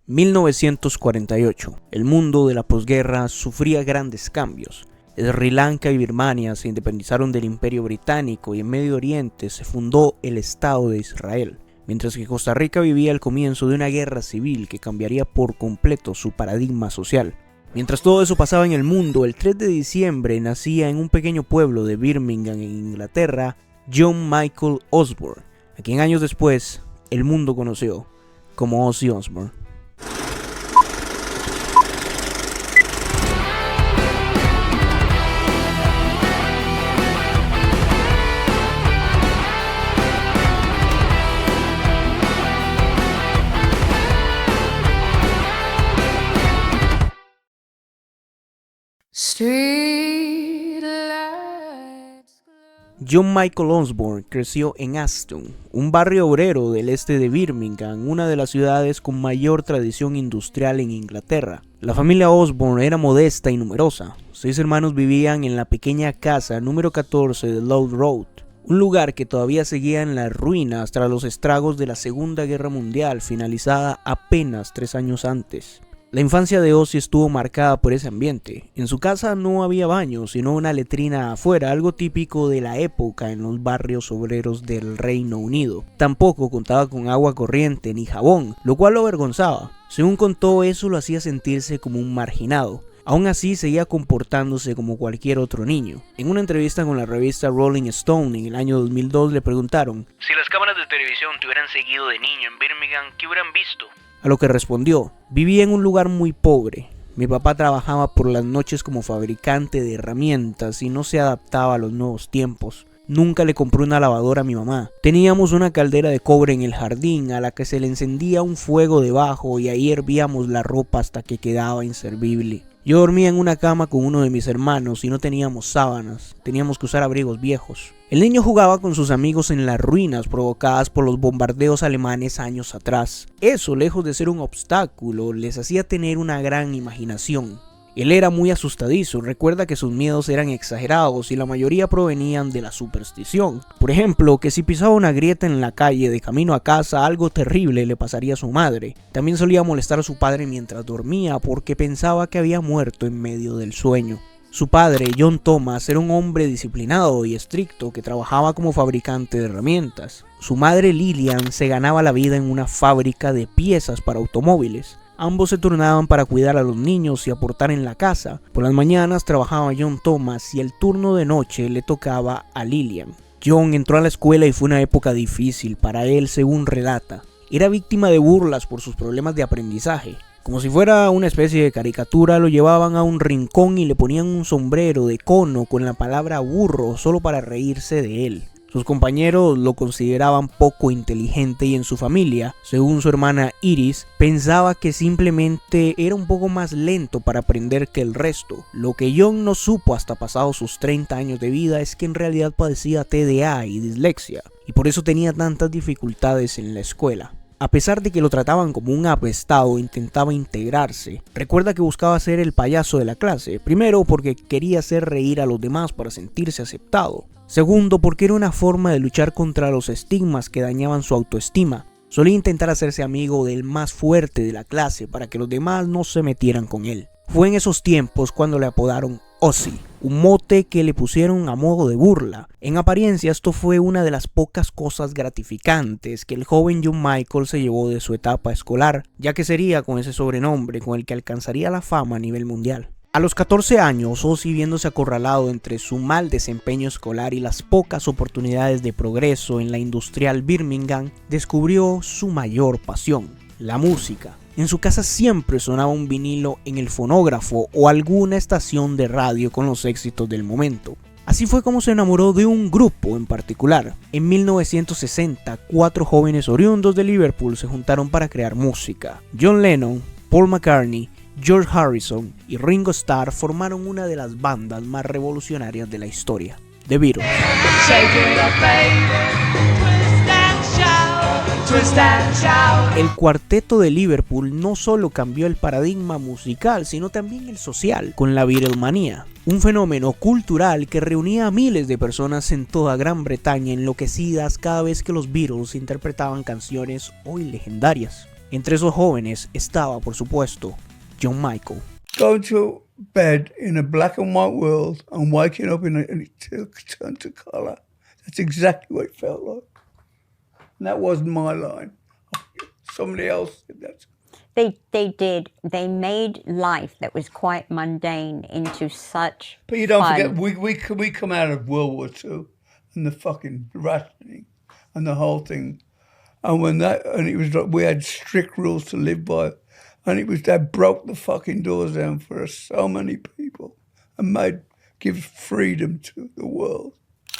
1948. El mundo de la posguerra sufría grandes cambios. Sri Lanka y Birmania se independizaron del Imperio Británico y en Medio Oriente se fundó el Estado de Israel, mientras que Costa Rica vivía el comienzo de una guerra civil que cambiaría por completo su paradigma social. Mientras todo eso pasaba en el mundo, el 3 de diciembre nacía en un pequeño pueblo de Birmingham, en Inglaterra, John Michael Osborne, a quien años después el mundo conoció como Ozzy Osbourne. John Michael Osborne creció en Aston, un barrio obrero del este de Birmingham, una de las ciudades con mayor tradición industrial en Inglaterra. La familia Osborne era modesta y numerosa. 6 hermanos vivían en la pequeña casa número 14 de Loud Road, un lugar que todavía seguía en las ruinas tras los estragos de la Segunda Guerra Mundial, finalizada apenas 3 años antes. La infancia de Ozzy estuvo marcada por ese ambiente. En su casa no había baño, sino una letrina afuera, algo típico de la época en los barrios obreros del Reino Unido. Tampoco contaba con agua corriente ni jabón, lo cual lo avergonzaba. Según contó, eso lo hacía sentirse como un marginado. Aún así, seguía comportándose como cualquier otro niño. En una entrevista con la revista Rolling Stone en el año 2002 le preguntaron: si las cámaras de televisión te hubieran seguido de niño en Birmingham, ¿qué hubieran visto? A lo que respondió: vivía en un lugar muy pobre. Mi papá trabajaba por las noches como fabricante de herramientas y no se adaptaba a los nuevos tiempos. Nunca le compré una lavadora a mi mamá. Teníamos una caldera de cobre en el jardín a la que se le encendía un fuego debajo y ahí hervíamos la ropa hasta que quedaba inservible. Yo dormía en una cama con uno de mis hermanos y no teníamos sábanas, teníamos que usar abrigos viejos. El niño jugaba con sus amigos en las ruinas provocadas por los bombardeos alemanes años atrás. Eso, lejos de ser un obstáculo, les hacía tener una gran imaginación. Él era muy asustadizo, recuerda que sus miedos eran exagerados y la mayoría provenían de la superstición. Por ejemplo, que si pisaba una grieta en la calle de camino a casa, algo terrible le pasaría a su madre. También solía molestar a su padre mientras dormía porque pensaba que había muerto en medio del sueño. Su padre, John Thomas, era un hombre disciplinado y estricto que trabajaba como fabricante de herramientas. Su madre, Lillian, se ganaba la vida en una fábrica de piezas para automóviles. Ambos se turnaban para cuidar a los niños y aportar en la casa. Por las mañanas trabajaba John Thomas y el turno de noche le tocaba a Lillian. John entró a la escuela y fue una época difícil para él, según relata. Era víctima de burlas por sus problemas de aprendizaje. Como si fuera una especie de caricatura, lo llevaban a un rincón y le ponían un sombrero de cono con la palabra burro solo para reírse de él. Sus compañeros lo consideraban poco inteligente y en su familia, según su hermana Iris, pensaba que simplemente era un poco más lento para aprender que el resto. Lo que John no supo hasta pasados sus 30 años de vida es que en realidad padecía TDA y dislexia, y por eso tenía tantas dificultades en la escuela. A pesar de que lo trataban como un apestado, intentaba integrarse. Recuerda que buscaba ser el payaso de la clase, primero porque quería hacer reír a los demás para sentirse aceptado. Segundo, porque era una forma de luchar contra los estigmas que dañaban su autoestima. Solía intentar hacerse amigo del más fuerte de la clase para que los demás no se metieran con él. Fue en esos tiempos cuando le apodaron Ozzy, un mote que le pusieron a modo de burla. En apariencia, esto fue una de las pocas cosas gratificantes que el joven John Michael se llevó de su etapa escolar, ya que sería con ese sobrenombre con el que alcanzaría la fama a nivel mundial. A los 14 años, Ozzy, viéndose acorralado entre su mal desempeño escolar y las pocas oportunidades de progreso en la industrial Birmingham, descubrió su mayor pasión, la música. En su casa siempre sonaba un vinilo en el fonógrafo o alguna estación de radio con los éxitos del momento. Así fue como se enamoró de un grupo en particular. En 1960, 4 jóvenes oriundos de Liverpool se juntaron para crear música. John Lennon, Paul McCartney, George Harrison y Ringo Starr formaron una de las bandas más revolucionarias de la historia, The Beatles. El cuarteto de Liverpool no solo cambió el paradigma musical, sino también el social, con la Beatlemanía, un fenómeno cultural que reunía a miles de personas en toda Gran Bretaña enloquecidas cada vez que los Beatles interpretaban canciones hoy legendarias. Entre esos jóvenes estaba, por supuesto, John Michael. Going to bed in a black and white world and waking up and it turned to colour. That's exactly what it felt like. And that wasn't my line. Somebody else did that. They did. They made life that was quite mundane into such But you don't fun. forget, we come out of World War II and the fucking rationing and the whole thing. And it was like we had strict rules to live by. And that broke the fucking doors down for so many people and give freedom to the world.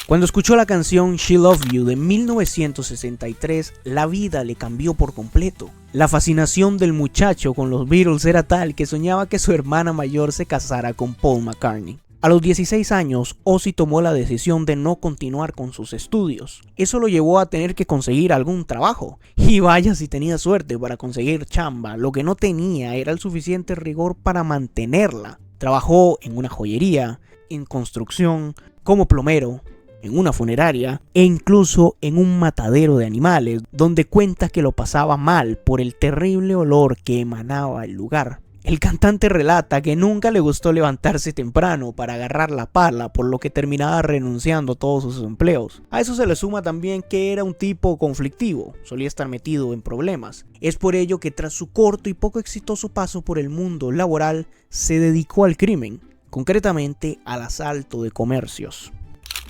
Cuando escuchó la canción She Loved You de 1963, la vida le cambió por completo. La fascinación del muchacho con los Beatles era tal que soñaba que su hermana mayor se casara con Paul McCartney. A los 16 años, Ozzy tomó la decisión de no continuar con sus estudios. Eso lo llevó a tener que conseguir algún trabajo. Y vaya si tenía suerte para conseguir chamba, lo que no tenía era el suficiente rigor para mantenerla. Trabajó en una joyería, en construcción, como plomero, en una funeraria e incluso en un matadero de animales, donde cuenta que lo pasaba mal por el terrible olor que emanaba el lugar. El cantante relata que nunca le gustó levantarse temprano para agarrar la pala, por lo que terminaba renunciando a todos sus empleos. A eso se le suma también que era un tipo conflictivo, solía estar metido en problemas. Es por ello que tras su corto y poco exitoso paso por el mundo laboral, se dedicó al crimen, concretamente al asalto de comercios.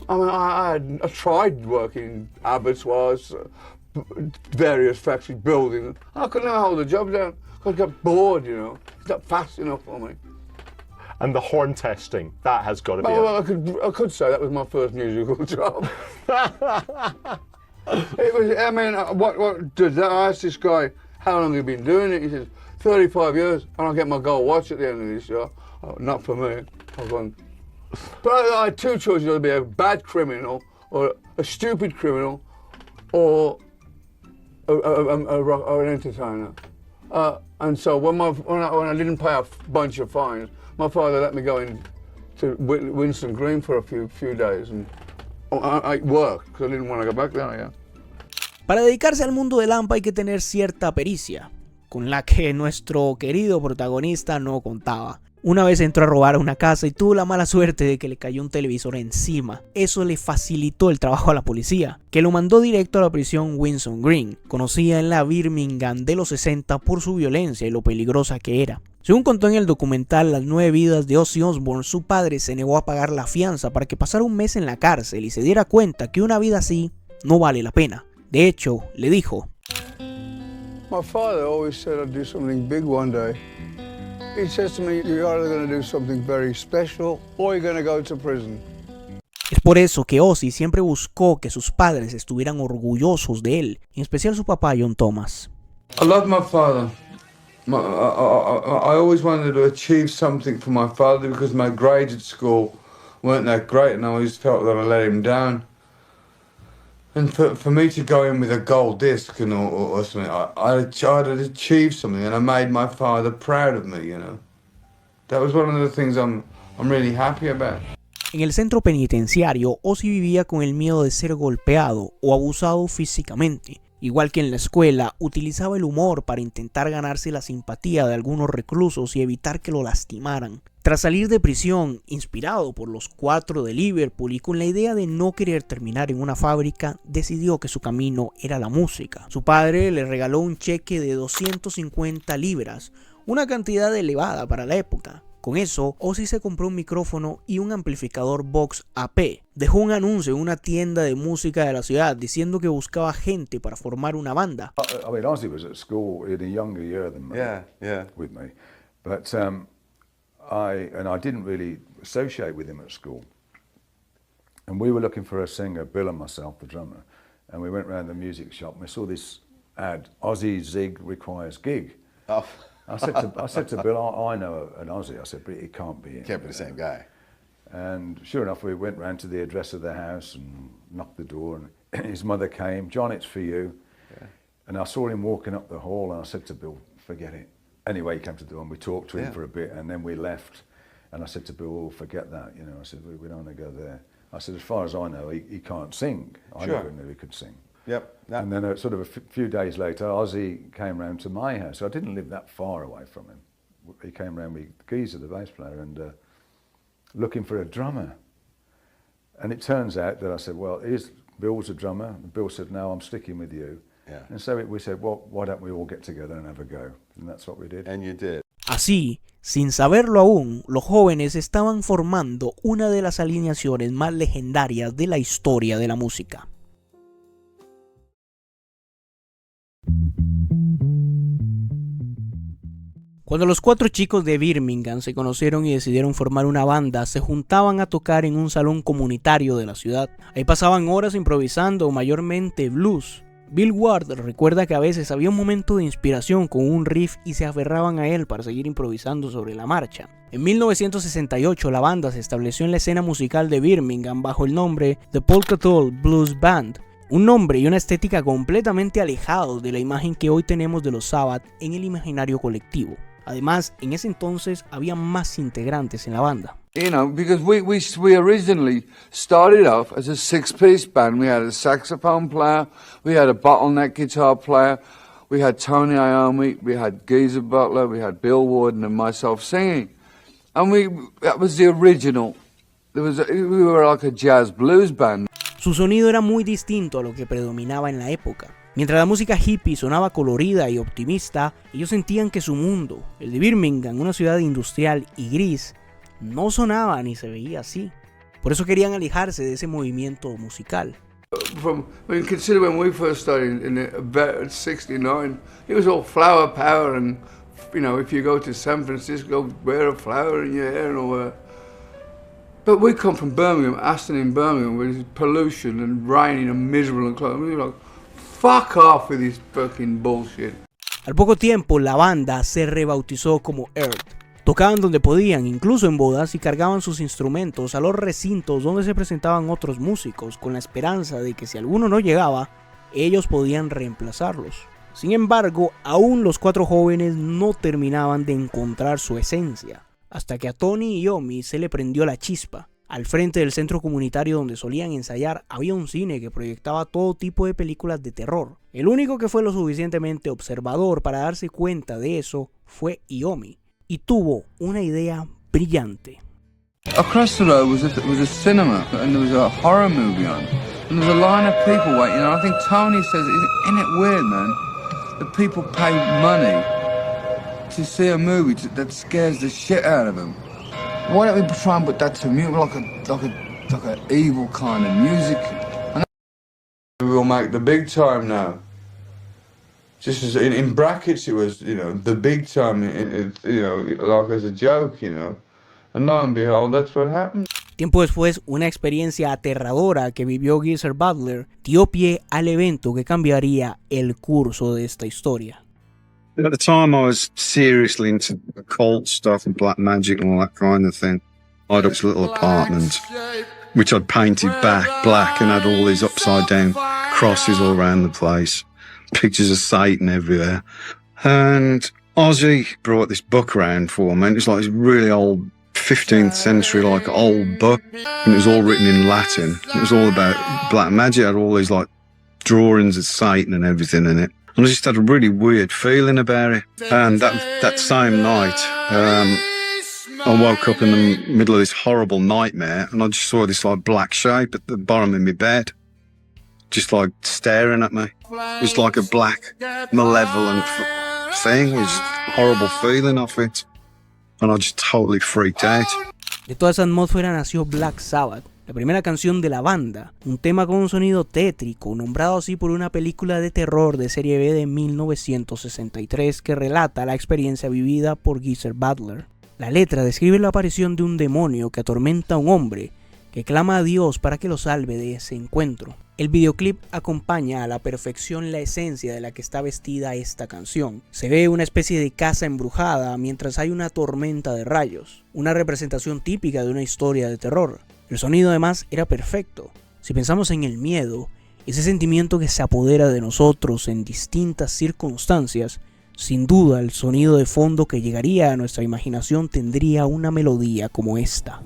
I mean, I tried working in abattoirs, various factory buildings. I could never hold a job down. I got bored, you know. It's not fast enough for me. And the horn testing, that has got to be. Well, I could say that was my first musical job. It was. I mean, what did that? I asked this guy, how long have you been doing it? He says, 35 years, and I'll get my gold watch at the end of this year. Oh, not for me. I've gone. But I had two choices: either be a bad criminal, or a stupid criminal, or an entertainer. And so when I didn't pay a bunch of fines, my father let me go in to Winston Green for a few days and I worked because I didn't want to go back there again. Para dedicarse al mundo del AMPA hay que tener cierta pericia, con la que nuestro querido protagonista no contaba. Una vez entró a robar a una casa y tuvo la mala suerte de que le cayó un televisor encima. Eso le facilitó el trabajo a la policía, que lo mandó directo a la prisión Winston Green, conocida en la Birmingham de los 60 por su violencia y lo peligrosa que era. Según contó en el documental Las 9 vidas de Ozzy Osbourne, su padre se negó a pagar la fianza para que pasara un mes en la cárcel y se diera cuenta que una vida así no vale la pena. De hecho, le dijo: My father always said I'd do something big one day. He says to me, you're either going to do something very special or you're going to go to prison. Es por eso que Ozzy siempre buscó que sus padres estuvieran orgullosos de él, en especial su papá John Thomas. I love my father. I always wanted to achieve something for my father because my grades at school weren't that great and I always felt that I let him down. And for me to go in with a gold disc and or something, I'd achieved something and I made my father proud of me, you know. That was one of the things I'm really happy about. En el centro penitenciario, Ozzy vivía con el miedo de ser golpeado o abusado físicamente. Igual que en la escuela, utilizaba el humor para intentar ganarse la simpatía de algunos reclusos y evitar que lo lastimaran. Tras salir de prisión, inspirado por los 4 de Liverpool y con la idea de no querer terminar en una fábrica, decidió que su camino era la música. Su padre le regaló un cheque de 250 libras, una cantidad elevada para la época. Con eso, Ozzy se compró un micrófono y un amplificador Vox AP. Dejó un anuncio en una tienda de música de la ciudad diciendo que buscaba gente para formar una banda. I mean, Ozzy was at school in a younger year than me. Yeah. With me, but I didn't really associate with him at school. And we were looking for a singer, Bill and myself, the drummer, and we went around the music shop and we saw this ad: Ozzy Zig requires gig. Oh. I said to Bill, I know an Ozzy. I said, but it can't be him. Can't be the same guy. And sure enough, we went round to the address of the house and knocked the door, and his mother came. John, it's for you. Yeah. And I saw him walking up the hall, and I said to Bill, forget it. Anyway, he came to the door, and we talked to him for a bit, and then we left. And I said to Bill, oh, forget that. You know, I said, we don't want to go there. I said, as far as I know, he can't sing. I never knew he could sing. Yep. And then sort of a few days later, Ozzy came round to my house. So I didn't live that far away from him. He came round with Geezer, the bass player, and looking for a drummer. And it turns out that I said, well, Bill's a drummer. And Bill said, no, I'm sticking with you. Yeah. And so we said, well, why don't we all get together and have a go? And that's what we did. And you did. Así, sin saberlo aún, los jóvenes estaban formando una de las alineaciones más legendarias de la historia de la música. Cuando los 4 chicos de Birmingham se conocieron y decidieron formar una banda, se juntaban a tocar en un salón comunitario de la ciudad. Ahí pasaban horas improvisando, mayormente blues. Bill Ward recuerda que a veces había un momento de inspiración con un riff y se aferraban a él para seguir improvisando sobre la marcha. En 1968 la banda se estableció en la escena musical de Birmingham bajo el nombre The Polka Doll Blues Band, un nombre y una estética completamente alejados de la imagen que hoy tenemos de los Sabbath en el imaginario colectivo. Además, en ese entonces había más integrantes en la banda. You know, because we originally started off as a 6-piece band. We had a saxophone player, we had a bottleneck guitar player, we had Tony Iommi, we had Geezer Butler, we had Bill Warden and myself singing. And that was the original. We were like a jazz blues band. Su sonido era muy distinto a lo que predominaba en la época. Mientras la música hippie sonaba colorida y optimista, ellos sentían que su mundo, el de Birmingham, una ciudad industrial y gris, no sonaba ni se veía así. Por eso querían alejarse de ese movimiento musical. Consider when we first started in about 69, it was all flower power, and you know, if you go to San Francisco, wear a flower in your hair and all that. But we come from Birmingham, Aston in Birmingham, where there's pollution and raining and miserable and close. We were like, fuck off with this fucking bullshit. Al poco tiempo, la banda se rebautizó como Earth. Tocaban donde podían, incluso en bodas, y cargaban sus instrumentos a los recintos donde se presentaban otros músicos, con la esperanza de que si alguno no llegaba, ellos podían reemplazarlos. Sin embargo, aún los 4 jóvenes no terminaban de encontrar su esencia, hasta que a Tony Iommi se le prendió la chispa. Al frente del centro comunitario donde solían ensayar había un cine que proyectaba todo tipo de películas de terror. El único que fue lo suficientemente observador para darse cuenta de eso fue Iommi, y tuvo una idea brillante. Across the road was a cinema, and there was a horror movie on, and there was a line of people waiting, and I think Tony says, isn't it weird, man, that people pay money to see a movie that scares the shit out of them? Why don't we try and put that to music, like a evil kind of music? We'll make the big time now. Just as in brackets, it was, you know, the big time, you know, like as a joke, you know. And lo and behold, that's what happened. Tiempo después, una experiencia aterradora que vivió Geezer Butler dio pie al evento que cambiaría el curso de esta historia. At the time, I was seriously into occult stuff and black magic and all that kind of thing. I had this little apartment, which I'd painted black and had all these upside down crosses all around the place, pictures of Satan everywhere. And Ozzy brought this book around for me, and it was like this really old 15th century, like old book, and it was all written in Latin. It was all about black magic. It had all these like drawings of Satan and everything in it. And I just had a really weird feeling about it. And that same night, I woke up in the middle of this horrible nightmare, and I just saw this like black shape at the bottom of my bed, just like staring at me. It was like a black, malevolent thing. It was a horrible feeling of it. And I just totally freaked out. De toda esa atmósfera nació Black Sabbath, la primera canción de la banda, un tema con un sonido tétrico, nombrado así por una película de terror de serie B de 1963 que relata la experiencia vivida por Geezer Butler. La letra describe la aparición de un demonio que atormenta a un hombre que clama a Dios para que lo salve de ese encuentro. El videoclip acompaña a la perfección la esencia de la que está vestida esta canción. Se ve una especie de casa embrujada mientras hay una tormenta de rayos, una representación típica de una historia de terror. El sonido además era perfecto. Si pensamos en el miedo, ese sentimiento que se apodera de nosotros en distintas circunstancias, sin duda el sonido de fondo que llegaría a nuestra imaginación tendría una melodía como esta.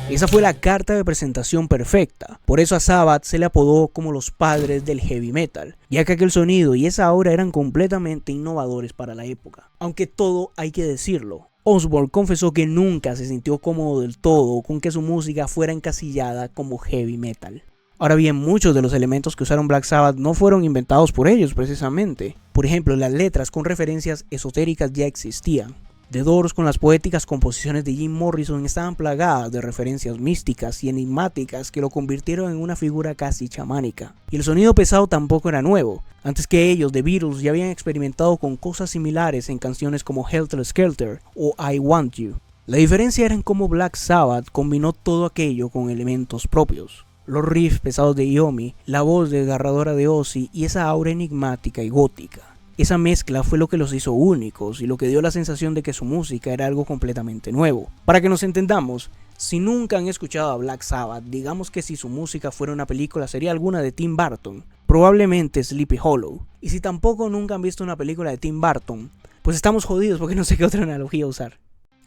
Esa fue la carta de presentación perfecta. Por eso a Sabbath se le apodó como los padres del heavy metal, ya que aquel sonido y esa aura eran completamente innovadores para la época. Aunque todo hay que decirlo, Osbourne confesó que nunca se sintió cómodo del todo con que su música fuera encasillada como heavy metal. Ahora bien, muchos de los elementos que usaron Black Sabbath no fueron inventados por ellos precisamente. Por ejemplo, las letras con referencias esotéricas ya existían. The Doors, con las poéticas composiciones de Jim Morrison, estaban plagadas de referencias místicas y enigmáticas que lo convirtieron en una figura casi chamánica. Y el sonido pesado tampoco era nuevo. Antes que ellos, The Beatles ya habían experimentado con cosas similares en canciones como Helter Skelter o I Want You. La diferencia era en cómo Black Sabbath combinó todo aquello con elementos propios. Los riffs pesados de Iommi, la voz desgarradora de Ozzy y esa aura enigmática y gótica. Esa mezcla fue lo que los hizo únicos y lo que dio la sensación de que su música era algo completamente nuevo. Para que nos entendamos, si nunca han escuchado a Black Sabbath, digamos que si su música fuera una película sería alguna de Tim Burton, probablemente Sleepy Hollow. Y si tampoco nunca han visto una película de Tim Burton, pues estamos jodidos porque no sé qué otra analogía usar.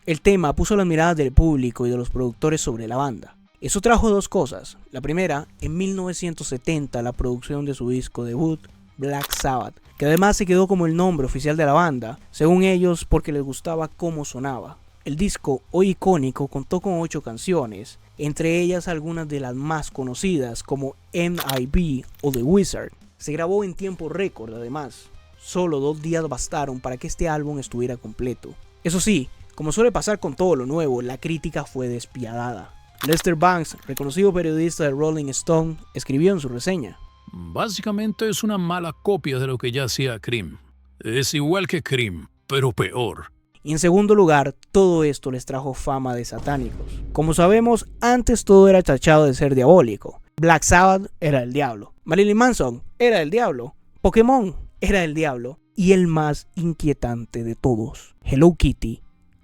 El tema puso las miradas del público y de los productores sobre la banda. Eso trajo dos cosas. La primera, en 1970 la producción de su disco debut, Black Sabbath, que además se quedó como el nombre oficial de la banda, según ellos porque les gustaba cómo sonaba. El disco, hoy icónico, contó con 8 canciones, entre ellas algunas de las más conocidas como M.I.B. o The Wizard. Se grabó en tiempo récord además, solo 2 días bastaron para que este álbum estuviera completo. Eso sí, como suele pasar con todo lo nuevo, la crítica fue despiadada. Lester Bangs, reconocido periodista de Rolling Stone, escribió en su reseña: básicamente es una mala copia de lo que ya hacía Cream. Es igual que Cream, pero peor. Y en segundo lugar, todo esto les trajo fama de satánicos. Como sabemos, antes todo era tachado de ser diabólico. Black Sabbath era el diablo, Marilyn Manson era el diablo, Pokémon era el diablo, y el más inquietante de todos, Hello Kitty,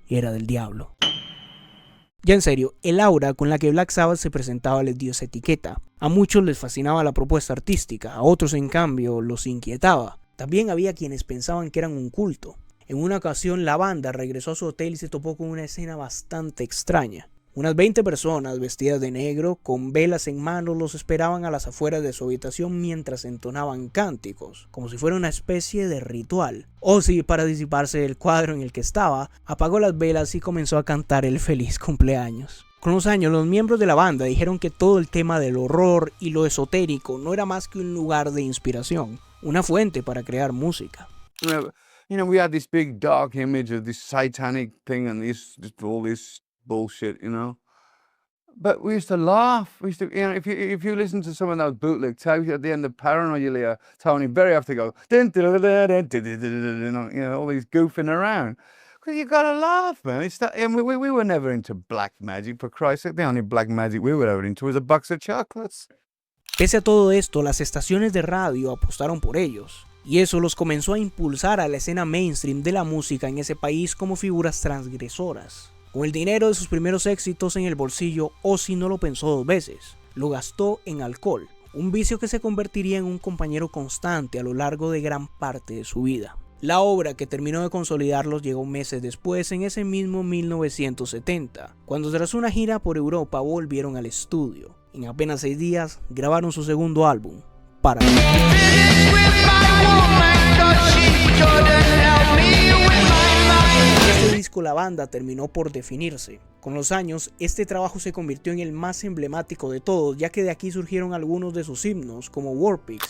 era del diablo. Ya en serio, el aura con la que Black Sabbath se presentaba les dio esa etiqueta. A muchos les fascinaba la propuesta artística, a otros en cambio los inquietaba. También había quienes pensaban que eran un culto. En una ocasión la banda regresó a su hotel y se topó con una escena bastante extraña. Unas 20 personas vestidas de negro, con velas en manos, los esperaban a las afueras de su habitación mientras entonaban cánticos, como si fuera una especie de ritual. Ozzy, para disiparse del cuadro en el que estaba, apagó las velas y comenzó a cantar el feliz cumpleaños. Con los años, los miembros de la banda dijeron que todo el tema del horror y lo esotérico no era más que un lugar de inspiración, una fuente para crear música. You know, we had this big dark image of this satanic thing and all this bullshit, you know. But we used to laugh. We used to, you know, if you listen to some of those bootleg tapes at the end of Paranoid, you'll hear Tony Berry have to go, you know, all these goofing around. Because you gotta laugh, man. It's that, and we were never into black magic, for Christ's sake. The only black magic we were ever into was a box of chocolates. Pese a todo esto, las estaciones de radio apostaron por ellos. Y eso los comenzó a impulsar a la escena mainstream de la música en ese país como figuras transgresoras. Con el dinero de sus primeros éxitos en el bolsillo, Ozzy no lo pensó 2 veces. Lo gastó en alcohol, un vicio que se convertiría en un compañero constante a lo largo de gran parte de su vida. La obra que terminó de consolidarlos llegó meses después, en ese mismo 1970, cuando tras una gira por Europa volvieron al estudio. En apenas 6 días grabaron su segundo álbum, Paranoid. En este disco la banda terminó por definirse. Con los años, este trabajo se convirtió en el más emblemático de todos, ya que de aquí surgieron algunos de sus himnos como Warpigs,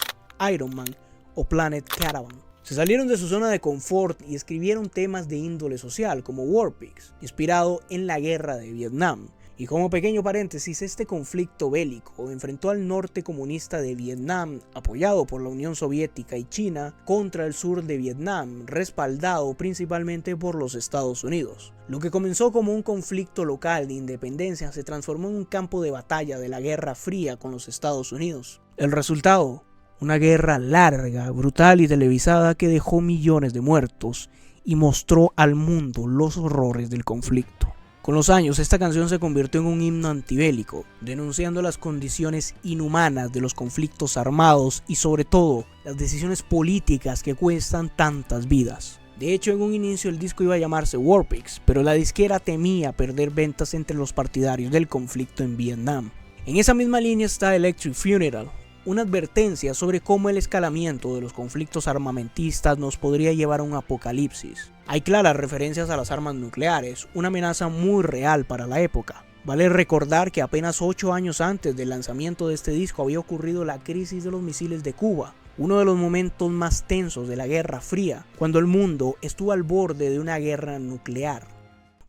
Iron Man o Planet Caravan. Se salieron de su zona de confort y escribieron temas de índole social como Warpigs, inspirado en la guerra de Vietnam. Y como pequeño paréntesis, este conflicto bélico enfrentó al norte comunista de Vietnam, apoyado por la Unión Soviética y China, contra el sur de Vietnam, respaldado principalmente por los Estados Unidos. Lo que comenzó como un conflicto local de independencia se transformó en un campo de batalla de la Guerra Fría con los Estados Unidos. El resultado, una guerra larga, brutal y televisada que dejó millones de muertos y mostró al mundo los horrores del conflicto. Con los años, esta canción se convirtió en un himno antibélico, denunciando las condiciones inhumanas de los conflictos armados y sobre todo las decisiones políticas que cuestan tantas vidas. De hecho, en un inicio el disco iba a llamarse Warpix, pero la disquera temía perder ventas entre los partidarios del conflicto en Vietnam. En esa misma línea está Electric Funeral, una advertencia sobre cómo el escalamiento de los conflictos armamentistas nos podría llevar a un apocalipsis. Hay claras referencias a las armas nucleares, una amenaza muy real para la época. Vale recordar que apenas 8 años antes del lanzamiento de este disco había ocurrido la crisis de los misiles de Cuba, uno de los momentos más tensos de la Guerra Fría, cuando el mundo estuvo al borde de una guerra nuclear.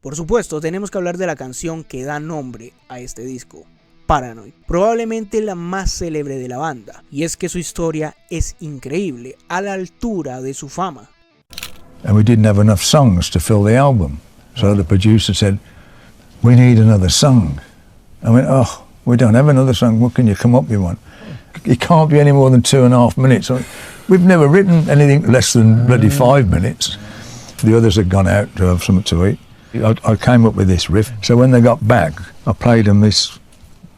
Por supuesto, tenemos que hablar de la canción que da nombre a este disco, Paranoid, probablemente la más célebre de la banda, y es que su historia es increíble, a la altura de su fama. And we didn't have enough songs to fill the album, so the producer said, "We need another song." I went, "Oh, we don't have another song. What can you come up with one? It can't be any more than 2.5 minutes. We've never written anything less than bloody 5 minutes." The others had gone out to have something to eat. I came up with this riff, so when they got back, I played them this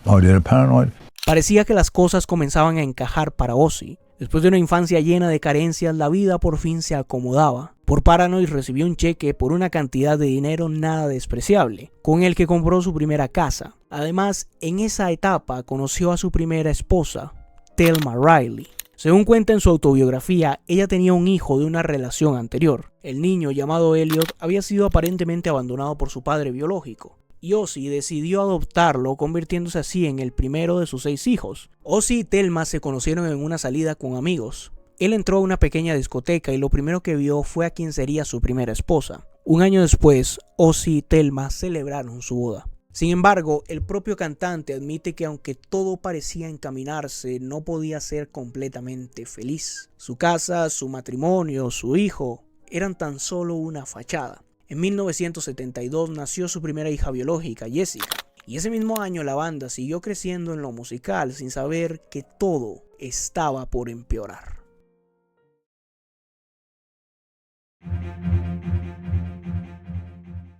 idea of Paranoid. Parecía que las cosas comenzaban a encajar para Ozzy. Después de una infancia llena de carencias, la vida por fin se acomodaba. Por Paranoid recibió un cheque por una cantidad de dinero nada despreciable, con el que compró su primera casa. Además, en esa etapa conoció a su primera esposa, Thelma Riley. Según cuenta en su autobiografía, ella tenía un hijo de una relación anterior. El niño, llamado Elliot, había sido aparentemente abandonado por su padre biológico, y Ozzy decidió adoptarlo, convirtiéndose así en el primero de sus 6 hijos. Ozzy y Thelma se conocieron en una salida con amigos. Él entró a una pequeña discoteca y lo primero que vio fue a quien sería su primera esposa. Un año después, Ozzy y Thelma celebraron su boda. Sin embargo, el propio cantante admite que aunque todo parecía encaminarse, no podía ser completamente feliz. Su casa, su matrimonio, su hijo, eran tan solo una fachada. En 1972 nació su primera hija biológica, Jessica, y ese mismo año la banda siguió creciendo en lo musical sin saber que todo estaba por empeorar.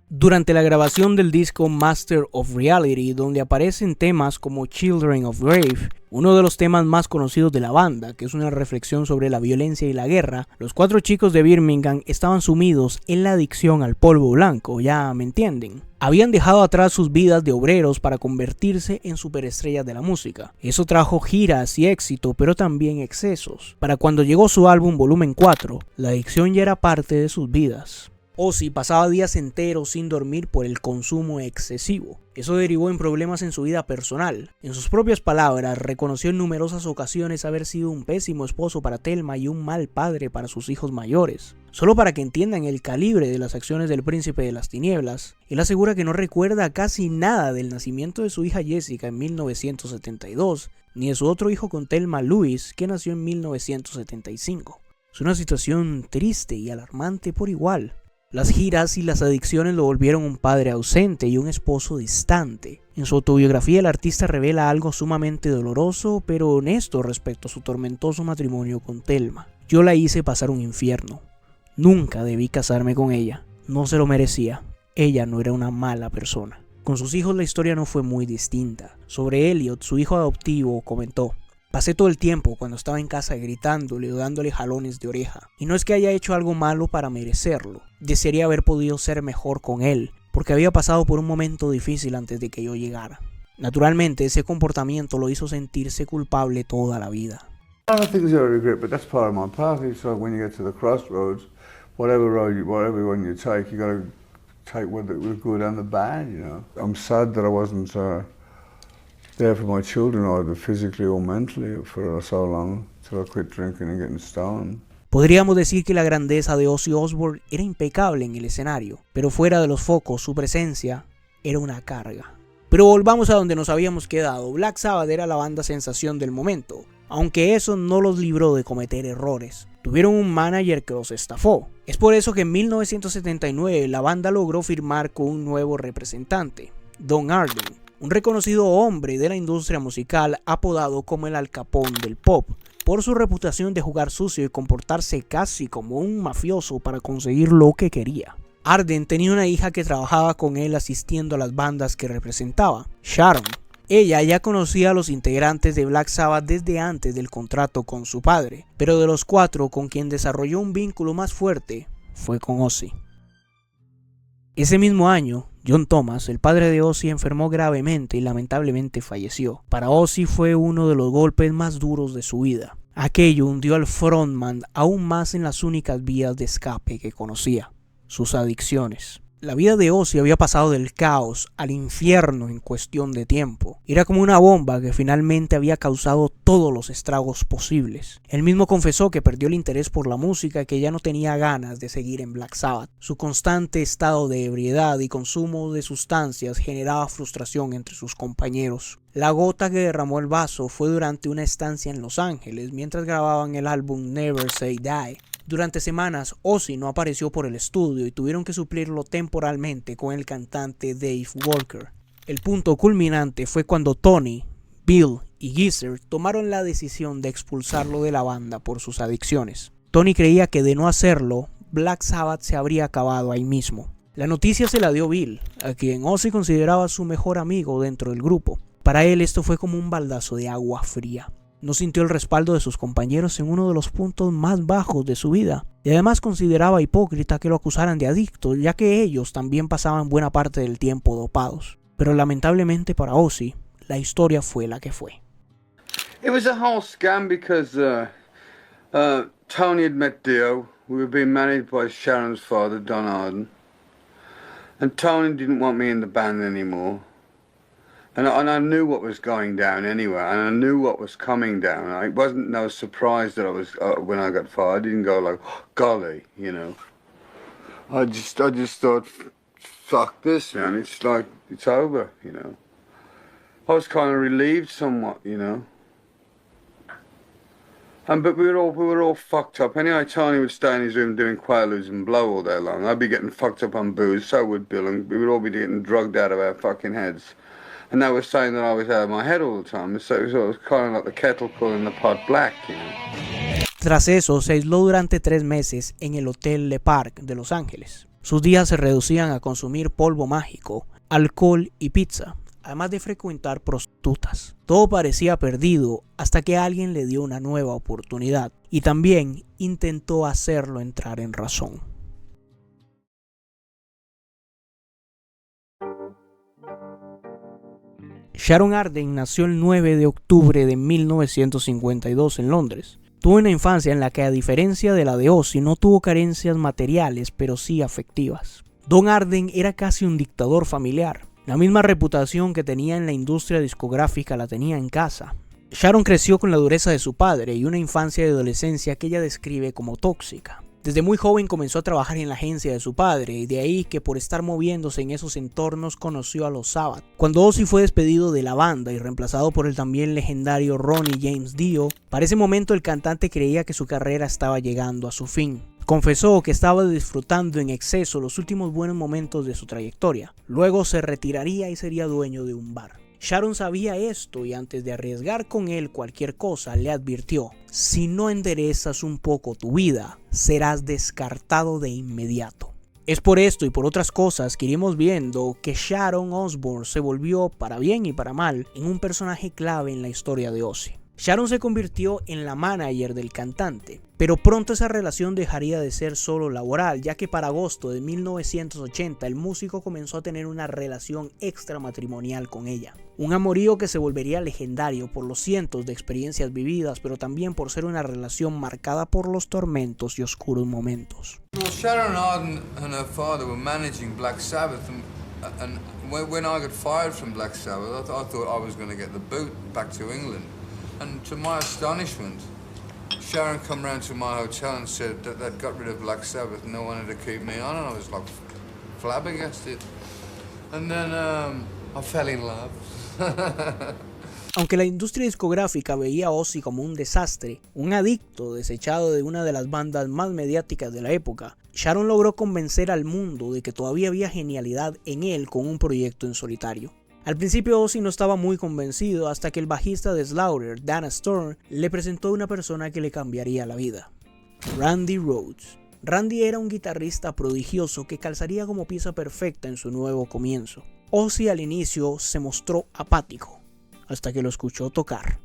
Durante la grabación del disco Master of Reality, donde aparecen temas como Children of Grave, uno de los temas más conocidos de la banda, que es una reflexión sobre la violencia y la guerra, los 4 chicos de Birmingham estaban sumidos en la adicción al polvo blanco, ya me entienden. Habían dejado atrás sus vidas de obreros para convertirse en superestrellas de la música. Eso trajo giras y éxito, pero también excesos. Para cuando llegó su álbum Volumen 4, la adicción ya era parte de sus vidas. Ozzy pasaba días enteros sin dormir por el consumo excesivo. Eso derivó en problemas en su vida personal. En sus propias palabras, reconoció en numerosas ocasiones haber sido un pésimo esposo para Thelma y un mal padre para sus hijos mayores. Solo para que entiendan el calibre de las acciones del príncipe de las tinieblas, él asegura que no recuerda casi nada del nacimiento de su hija Jessica en 1972, ni de su otro hijo con Thelma, Louis, que nació en 1975. Es una situación triste y alarmante por igual. Las giras y las adicciones lo volvieron un padre ausente y un esposo distante. En su autobiografía el artista revela algo sumamente doloroso pero honesto respecto a su tormentoso matrimonio con Thelma. Yo la hice pasar un infierno. Nunca debí casarme con ella. No se lo merecía. Ella no era una mala persona. Con sus hijos la historia no fue muy distinta. Sobre Elliot, su hijo adoptivo, comentó: "Pasé todo el tiempo cuando estaba en casa gritándole o dándole jalones de oreja. Y no es que haya hecho algo malo para merecerlo. Desearía haber podido ser mejor con él, porque había pasado por un momento difícil antes de que yo llegara". Naturalmente, ese comportamiento lo hizo sentirse culpable toda la vida. I don't think there's a regret, but that's part of my path. So when you get to the crossroads, whatever one you take, you got to take with the good and the bad, you know. I'm sad that I wasn't there for my children, either physically or mentally, for so long, till I quit drinking and getting stoned. Podríamos decir que la grandeza de Ozzy Osbourne era impecable en el escenario, pero fuera de los focos su presencia era una carga. Pero volvamos a donde nos habíamos quedado. Black Sabbath era la banda sensación del momento, aunque eso no los libró de cometer errores. Tuvieron un manager que los estafó. Es por eso que en 1979 la banda logró firmar con un nuevo representante, Don Arden, un reconocido hombre de la industria musical apodado como el Al Capone del pop, por su reputación de jugar sucio y comportarse casi como un mafioso para conseguir lo que quería. Arden tenía una hija que trabajaba con él asistiendo a las bandas que representaba, Sharon. Ella ya conocía a los integrantes de Black Sabbath desde antes del contrato con su padre, pero de los 4 con quien desarrolló un vínculo más fuerte fue con Ozzy. Ese mismo año, John Thomas, el padre de Ozzy, enfermó gravemente y lamentablemente falleció. Para Ozzy fue uno de los golpes más duros de su vida. Aquello hundió al frontman aún más en las únicas vías de escape que conocía, sus adicciones. La vida de Ozzy había pasado del caos al infierno en cuestión de tiempo. Era como una bomba que finalmente había causado todos los estragos posibles. Él mismo confesó que perdió el interés por la música y que ya no tenía ganas de seguir en Black Sabbath. Su constante estado de ebriedad y consumo de sustancias generaba frustración entre sus compañeros. La gota que derramó el vaso fue durante una estancia en Los Ángeles mientras grababan el álbum Never Say Die. Durante semanas, Ozzy no apareció por el estudio y tuvieron que suplirlo temporalmente con el cantante Dave Walker. El punto culminante fue cuando Tony, Bill y Geezer tomaron la decisión de expulsarlo de la banda por sus adicciones. Tony creía que de no hacerlo, Black Sabbath se habría acabado ahí mismo. La noticia se la dio Bill, a quien Ozzy consideraba su mejor amigo dentro del grupo. Para él esto fue como un baldazo de agua fría. No sintió el respaldo de sus compañeros en uno de los puntos más bajos de su vida, y además consideraba hipócrita que lo acusaran de adicto, ya que ellos también pasaban buena parte del tiempo dopados. Pero lamentablemente para Ozzy, la historia fue la que fue. It was a whole scam because Tony had met Dio. We were being managed by Sharon's father, Don Arden, and Tony didn't want me in the band anymore. And I knew what was going down anyway, and I knew what was coming down. It wasn't no surprise that I was when I got fired. I didn't go like, golly, you know. I just thought, fuck this, man. It's like it's over, you know. I was kind of relieved somewhat, you know. But we were all fucked up. Anyway, Tony would stay in his room doing Quaaludes and blow all day long. I'd be getting fucked up on booze. So would Bill, and we would all be getting drugged out of our fucking heads. And they were saying that I was out of my head all the time. So it was kind of like the kettle calling the pot black, you know. Tras eso, se aisló durante 3 meses en el Hotel Le Parc de Los Ángeles. Sus días se reducían a consumir polvo mágico, alcohol y pizza, además de frecuentar prostitutas. Todo parecía perdido hasta que alguien le dio una nueva oportunidad y también intentó hacerlo entrar en razón. Sharon Arden nació el 9 de octubre de 1952 en Londres. Tuvo una infancia en la que, a diferencia de la de Ozzy, no tuvo carencias materiales, pero sí afectivas. Don Arden era casi un dictador familiar. La misma reputación que tenía en la industria discográfica la tenía en casa. Sharon creció con la dureza de su padre y una infancia y adolescencia que ella describe como tóxica. Desde muy joven comenzó a trabajar en la agencia de su padre, y de ahí que por estar moviéndose en esos entornos conoció a los Sabbath. Cuando Ozzy fue despedido de la banda y reemplazado por el también legendario Ronnie James Dio, para ese momento el cantante creía que su carrera estaba llegando a su fin. Confesó que estaba disfrutando en exceso los últimos buenos momentos de su trayectoria. Luego se retiraría y sería dueño de un bar. Sharon sabía esto y antes de arriesgar con él cualquier cosa le advirtió: si no enderezas un poco tu vida, serás descartado de inmediato. Es por esto y por otras cosas que iremos viendo que Sharon Osbourne se volvió, para bien y para mal, en un personaje clave en la historia de Ozzy. Sharon se convirtió en la manager del cantante, pero pronto esa relación dejaría de ser solo laboral, ya que para agosto de 1980 el músico comenzó a tener una relación extramatrimonial con ella. Un amorío que se volvería legendario por los cientos de experiencias vividas, pero también por ser una relación marcada por los tormentos y oscuros momentos. Well, Sharon Arden and her father were managing Black Sabbath, and when I got fired from Black Sabbath, I thought I was going to get the boot back to England. And to my astonishment, Sharon come round to my hotel and said that they'd got rid of Black Sabbath and they wanted to keep me on, and I was like flabbergasted. And then I fell in love. Aunque la industria discográfica veía a Ozzy como un desastre, un adicto desechado de una de las bandas más mediáticas de la época, Sharon logró convencer al mundo de que todavía había genialidad en él con un proyecto en solitario. Al principio Ozzy no estaba muy convencido hasta que el bajista de Slaughter, Dana Stern, le presentó a una persona que le cambiaría la vida: Randy Rhoads. Randy era un guitarrista prodigioso que calzaría como pieza perfecta en su nuevo comienzo. Ozzy al inicio se mostró apático, hasta que lo escuchó tocar.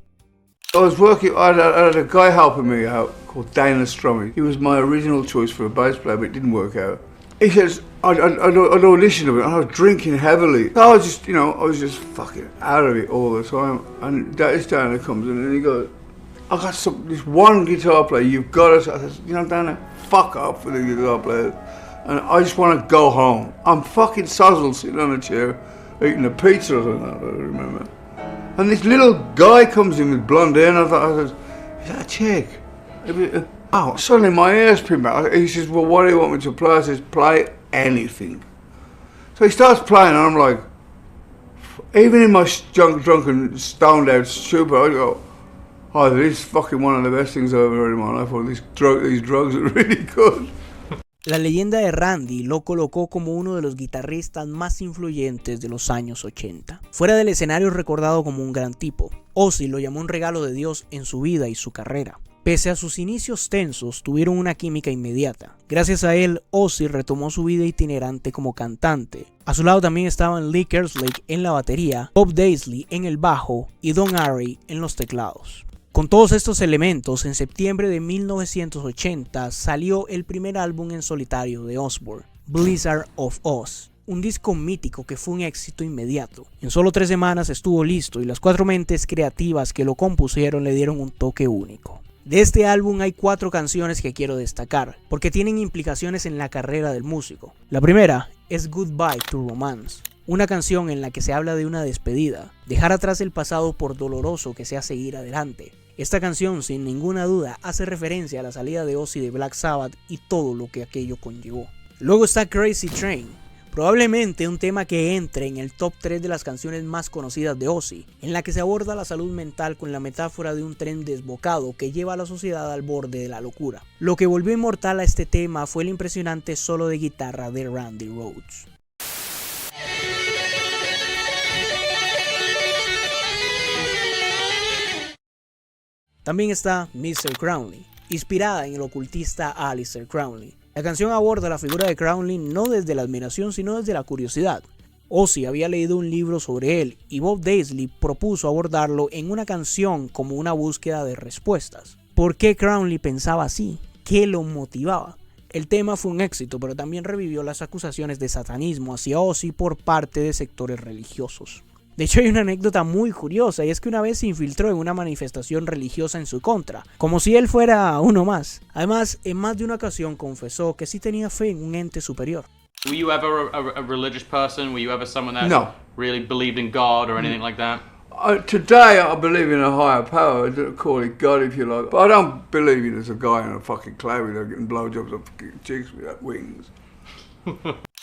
I was working, I had a guy helping me out called Dana Strummy. He was my original choice for a bass player, but it didn't work out. He says, I'd auditioned a bit, and I was drinking heavily. I was just, I was just fucking out of it all the time. And this Dana comes in and he goes, I got this one guitar player, you've got to, I said, Dana, fuck up for the guitar players. And I just want to go home. I'm fucking sozzled sitting on a chair, eating a pizza or something, I don't remember. And this little guy comes in with blonde hair, and I thought, is that a chick? Oh, suddenly my ears pin back. He says, well, what do you want me to play? I says, play anything. So he starts playing, and I'm like, even in my drunken, stoned out stupor, I go, oh, this is fucking one of the best things I've ever heard in my life, or these drugs are really good. La leyenda de Randy lo colocó como uno de los guitarristas más influyentes de los años 80. Fuera del escenario es recordado como un gran tipo. Ozzy lo llamó un regalo de Dios en su vida y su carrera. Pese a sus inicios tensos, tuvieron una química inmediata. Gracias a él, Ozzy retomó su vida itinerante como cantante. A su lado también estaban Lee Kerslake en la batería, Bob Daisley en el bajo y Don Airey en los teclados. Con todos estos elementos, en septiembre de 1980 salió el primer álbum en solitario de Osbourne, Blizzard of Ozz, un disco mítico que fue un éxito inmediato. En solo 3 semanas estuvo listo y las 4 mentes creativas que lo compusieron le dieron un toque único. De este álbum hay 4 canciones que quiero destacar, porque tienen implicaciones en la carrera del músico. La primera es Goodbye to Romance, una canción en la que se habla de una despedida, dejar atrás el pasado por doloroso que sea seguir adelante. Esta canción, sin ninguna duda, hace referencia a la salida de Ozzy de Black Sabbath y todo lo que aquello conllevó. Luego está Crazy Train, probablemente un tema que entre en el top 3 de las canciones más conocidas de Ozzy, en la que se aborda la salud mental con la metáfora de un tren desbocado que lleva a la sociedad al borde de la locura. Lo que volvió inmortal a este tema fue el impresionante solo de guitarra de Randy Rhoads. También está Mr. Crowley, inspirada en el ocultista Aleister Crowley. La canción aborda la figura de Crowley no desde la admiración sino desde la curiosidad. Ozzy había leído un libro sobre él y Bob Daisley propuso abordarlo en una canción como una búsqueda de respuestas. ¿Por qué Crowley pensaba así? ¿Qué lo motivaba? El tema fue un éxito, pero también revivió las acusaciones de satanismo hacia Ozzy por parte de sectores religiosos. De hecho, hay una anécdota muy curiosa, y es que una vez se infiltró en una manifestación religiosa en su contra, como si él fuera uno más. Además, en más de una ocasión confesó que sí tenía fe en un ente superior. Were you ever a religious person? Were you ever someone that really believed in God or anything like that? Today I believe in a higher power, call it God if you like, but I don't believe in as a guy in a fucking cloud getting blowjobs of chicks with wings.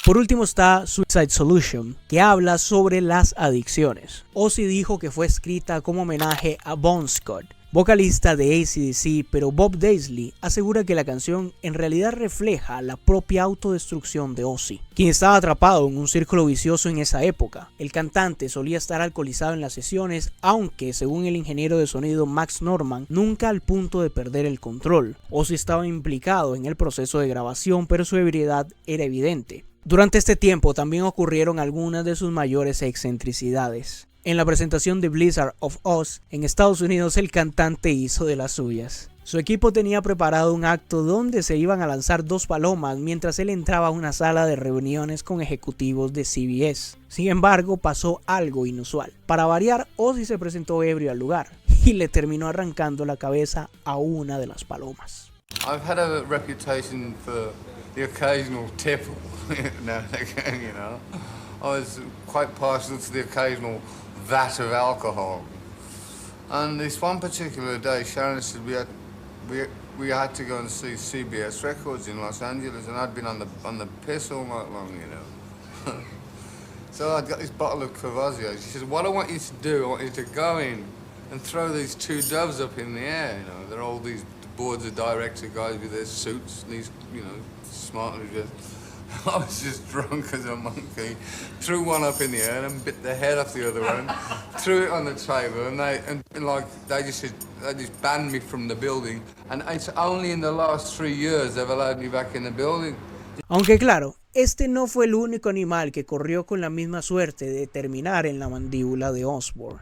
Por último está Suicide Solution, que habla sobre las adicciones. Ozzy dijo que fue escrita como homenaje a Bon Scott, vocalista de AC/DC, pero Bob Daisley asegura que la canción en realidad refleja la propia autodestrucción de Ozzy, quien estaba atrapado en un círculo vicioso en esa época. El cantante solía estar alcoholizado en las sesiones, aunque según el ingeniero de sonido Max Norman, nunca al punto de perder el control. Ozzy estaba implicado en el proceso de grabación, pero su ebriedad era evidente. Durante este tiempo también ocurrieron algunas de sus mayores excentricidades. En la presentación de Blizzard of Ozz en Estados Unidos, el cantante hizo de las suyas. Su equipo tenía preparado un acto donde se iban a lanzar 2 palomas mientras él entraba a una sala de reuniones con ejecutivos de CBS. Sin embargo, pasó algo inusual. Para variar, Ozzy se presentó ebrio al lugar y le terminó arrancando la cabeza a una de las palomas. I've had a reputation for the occasional tipple now and again, I was quite partial to the occasional vat of alcohol. And this one particular day, Sharon said we had to go and see CBS Records in Los Angeles, and I'd been on the piss all night long, So I'd got this bottle of Courvoisier. She said, what I want you to do, I want you to go in and throw these 2 doves up in the air, They're all these boards of director guys with their suits, these, smartly dressed. I was just drunk as a monkey, threw one up in the air and bit the head off the other one, threw it on the table, and they just banned me from the building, and it's only in the last 3 years they've allowed me back in the building. Aunque claro, este no fue el único animal que corrió con la misma suerte de terminar en la mandíbula de Osbourne.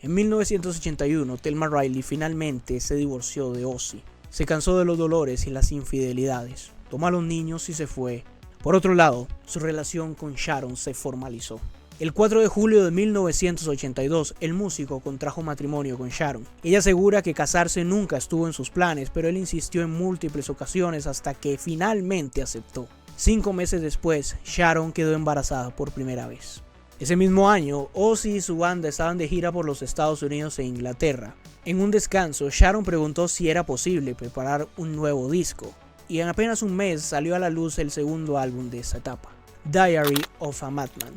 En 1981, Thelma Riley finalmente se divorció de Ozzy. Se cansó de los dolores y las infidelidades. Tomó a los niños y se fue. Por otro lado, su relación con Sharon se formalizó. El 4 de julio de 1982, el músico contrajo matrimonio con Sharon. Ella asegura que casarse nunca estuvo en sus planes, pero él insistió en múltiples ocasiones hasta que finalmente aceptó. 5 meses después, Sharon quedó embarazada por primera vez. Ese mismo año, Ozzy y su banda estaban de gira por los Estados Unidos e Inglaterra. En un descanso, Sharon preguntó si era posible preparar un nuevo disco, y en apenas un mes salió a la luz el segundo álbum de esa etapa, Diary of a Madman.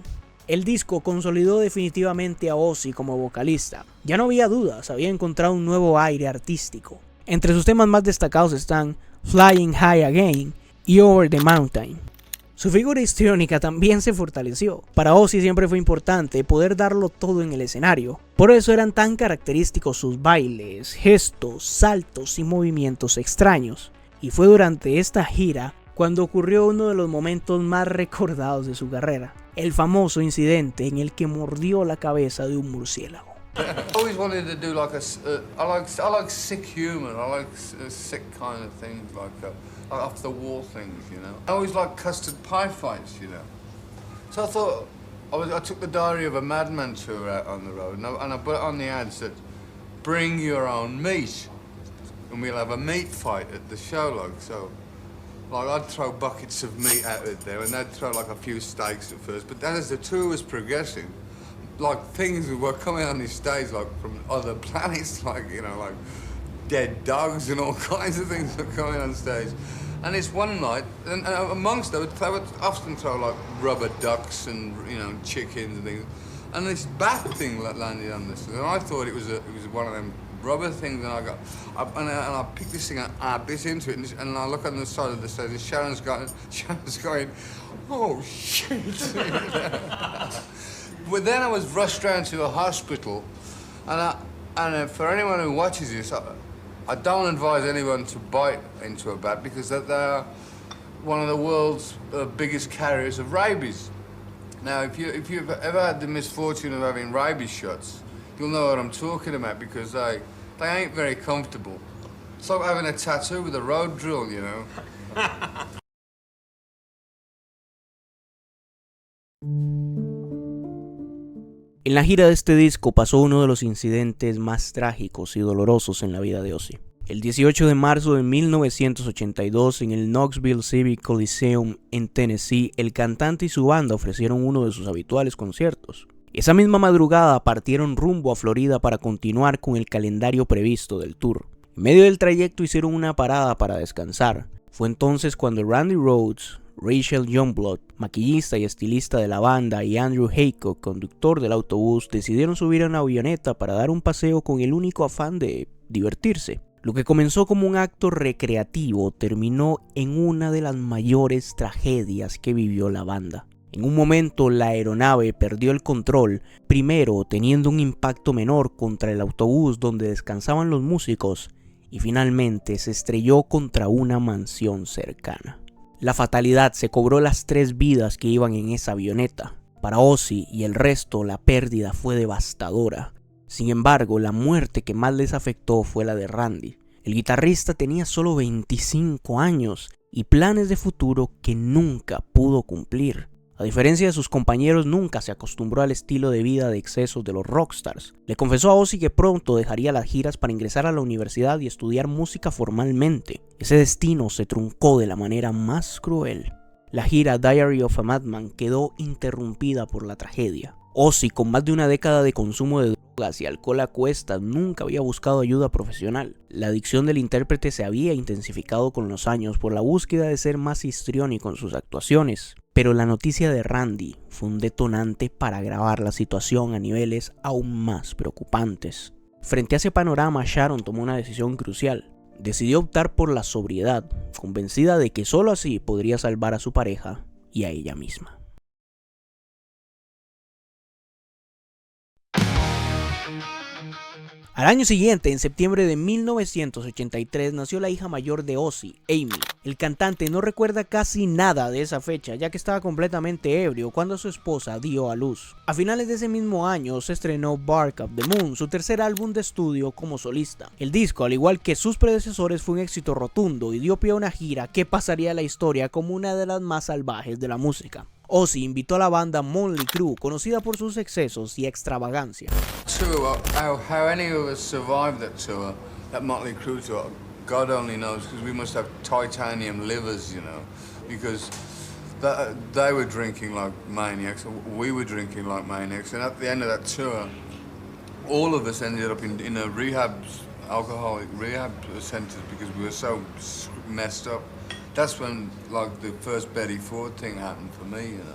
El disco consolidó definitivamente a Ozzy como vocalista. Ya no había dudas, había encontrado un nuevo aire artístico. Entre sus temas más destacados están Flying High Again y Over the Mountain. Su figura histriónica también se fortaleció. Para Ozzy siempre fue importante poder darlo todo en el escenario. Por eso eran tan característicos sus bailes, gestos, saltos y movimientos extraños. Y fue durante esta gira cuando ocurrió uno de los momentos más recordados de su carrera, el famoso incidente en el que mordió la cabeza de un murciélago. I always wanted to do like I like sick humor. I like sick kind of things, like after the war things, you know. I always like custard pie fights, you know. So I thought I took the Diary of a Madman tour out on the road, and I put it on the ads that bring your own meat, and we'll have a meat fight at the show, like so. Like, I'd throw buckets of meat out there, and they'd throw like a few steaks at first. But then as the tour was progressing, like things were coming on these stage, like from other planets, like, you know, like dead dogs and all kinds of things were coming on stage. And it's one night, and amongst them, they would often throw like rubber ducks and, you know, chickens and things. And this bat thing landed on this, and I thought it was one of them rubber things, and I picked this thing up, I bit into it, and I look on the side of the stage, and Sharon's going, oh shit. But then I was rushed round to a hospital, and for anyone who watches this, I don't advise anyone to bite into a bat because they're one of the world's biggest carriers of rabies. Now, if you've ever had the misfortune of having rabies shots, you'll know what I'm talking about because they ain't very comfortable. It's like having a tattoo with a road drill, you know. En la gira de este disco pasó uno de los incidentes más trágicos y dolorosos en la vida de Ozzy. El 18 de marzo de 1982, en el Knoxville Civic Coliseum en Tennessee, el cantante y su banda ofrecieron uno de sus habituales conciertos. Esa misma madrugada partieron rumbo a Florida para continuar con el calendario previsto del tour. En medio del trayecto hicieron una parada para descansar. Fue entonces cuando Randy Rhoads, Rachel Youngblood, maquillista y estilista de la banda, y Andrew Haycock, conductor del autobús, decidieron subir a una avioneta para dar un paseo con el único afán de divertirse. Lo que comenzó como un acto recreativo terminó en una de las mayores tragedias que vivió la banda. En un momento la aeronave perdió el control, primero teniendo un impacto menor contra el autobús donde descansaban los músicos y finalmente se estrelló contra una mansión cercana. La fatalidad se cobró las 3 vidas que iban en esa avioneta. Para Ozzy y el resto la pérdida fue devastadora. Sin embargo, la muerte que más les afectó fue la de Randy. El guitarrista tenía solo 25 años y planes de futuro que nunca pudo cumplir. A diferencia de sus compañeros, nunca se acostumbró al estilo de vida de excesos de los rockstars. Le confesó a Ozzy que pronto dejaría las giras para ingresar a la universidad y estudiar música formalmente. Ese destino se truncó de la manera más cruel. La gira Diary of a Madman quedó interrumpida por la tragedia. Ozzy, con más de una década de consumo de drogas y alcohol a cuestas, nunca había buscado ayuda profesional. La adicción del intérprete se había intensificado con los años por la búsqueda de ser más histriónico en sus actuaciones. Pero la noticia de Randy fue un detonante para agravar la situación a niveles aún más preocupantes. Frente a ese panorama, Sharon tomó una decisión crucial. Decidió optar por la sobriedad, convencida de que solo así podría salvar a su pareja y a ella misma. Al año siguiente, en septiembre de 1983, nació la hija mayor de Ozzy, Amy. El cantante no recuerda casi nada de esa fecha, ya que estaba completamente ebrio cuando su esposa dio a luz. A finales de ese mismo año se estrenó Bark of the Moon, su tercer álbum de estudio como solista. El disco, al igual que sus predecesores, fue un éxito rotundo y dio pie a una gira que pasaría a la historia como una de las más salvajes de la música. Ozzy invitó a la banda Mötley Crüe, conocida por sus excesos y extravagancia. How any of us survived that tour, that Mötley Crüe tour, God only knows, because we must have titanium livers, you know, because they were drinking like maniacs, we were drinking like maniacs, and at the end of that tour, all of us ended up in a alcoholic rehab centers because we were so messed up. That's when, like, the first Betty Ford thing happened for me, you know.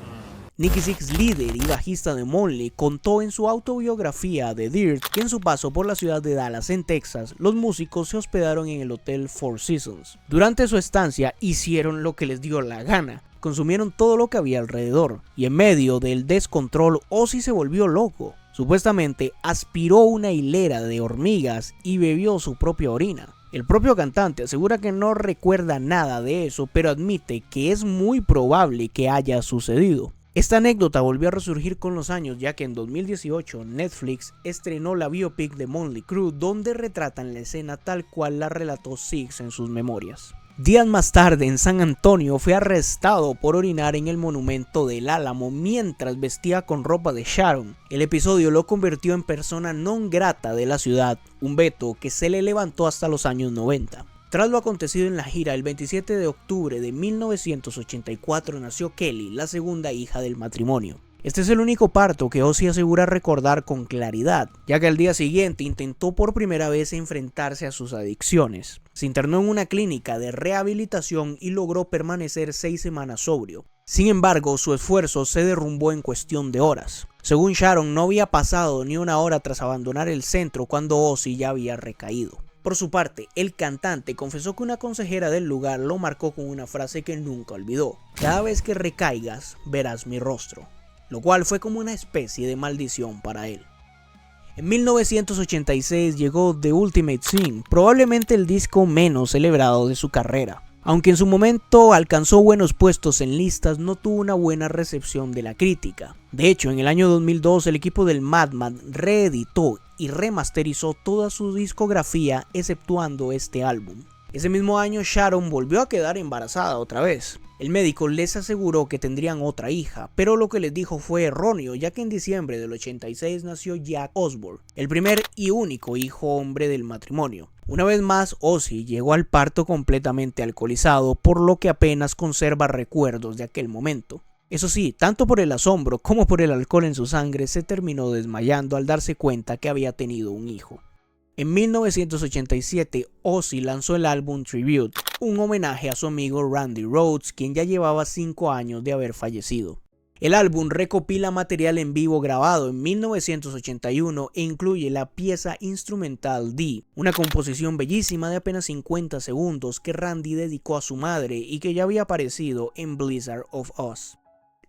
Nicky Sixx, líder y bajista de Mötley, contó en su autobiografía The Dirt que en su paso por la ciudad de Dallas, en Texas, los músicos se hospedaron en el hotel Four Seasons. Durante su estancia hicieron lo que les dio la gana, consumieron todo lo que había alrededor, y en medio del descontrol Ozzy se volvió loco. Supuestamente aspiró una hilera de hormigas y bebió su propia orina. El propio cantante asegura que no recuerda nada de eso, pero admite que es muy probable que haya sucedido. Esta anécdota volvió a resurgir con los años, ya que en 2018 Netflix estrenó la biopic de Mötley Crüe, donde retratan la escena tal cual la relató Sixx en sus memorias. Días más tarde, en San Antonio, fue arrestado por orinar en el monumento del Álamo mientras vestía con ropa de Sharon. El episodio lo convirtió en persona non grata de la ciudad, un veto que se le levantó hasta los años 90. Tras lo acontecido en la gira, el 27 de octubre de 1984 nació Kelly, la segunda hija del matrimonio. Este es el único parto que Ozzy asegura recordar con claridad, ya que al día siguiente intentó por primera vez enfrentarse a sus adicciones. Se internó en una clínica de rehabilitación y logró permanecer 6 semanas sobrio. Sin embargo, su esfuerzo se derrumbó en cuestión de horas. Según Sharon, no había pasado ni una hora tras abandonar el centro cuando Ozzy ya había recaído. Por su parte, el cantante confesó que una consejera del lugar lo marcó con una frase que nunca olvidó: "Cada vez que recaigas, verás mi rostro", lo cual fue como una especie de maldición para él. En 1986 llegó The Ultimate Sin, probablemente el disco menos celebrado de su carrera. Aunque en su momento alcanzó buenos puestos en listas, no tuvo una buena recepción de la crítica. De hecho, en el año 2002 el equipo del Madman reeditó y remasterizó toda su discografía exceptuando este álbum. Ese mismo año Sharon volvió a quedar embarazada otra vez. El médico les aseguró que tendrían otra hija, pero lo que les dijo fue erróneo, ya que en diciembre del 86 nació Jack Osbourne, el primer y único hijo hombre del matrimonio. Una vez más, Ozzy llegó al parto completamente alcoholizado, por lo que apenas conserva recuerdos de aquel momento. Eso sí, tanto por el asombro como por el alcohol en su sangre, se terminó desmayando al darse cuenta que había tenido un hijo. En 1987, Ozzy lanzó el álbum Tribute, un homenaje a su amigo Randy Rhoads, quien ya llevaba 5 años de haber fallecido. El álbum recopila material en vivo grabado en 1981 e incluye la pieza instrumental D, una composición bellísima de apenas 50 segundos que Randy dedicó a su madre y que ya había aparecido en Blizzard of Oz.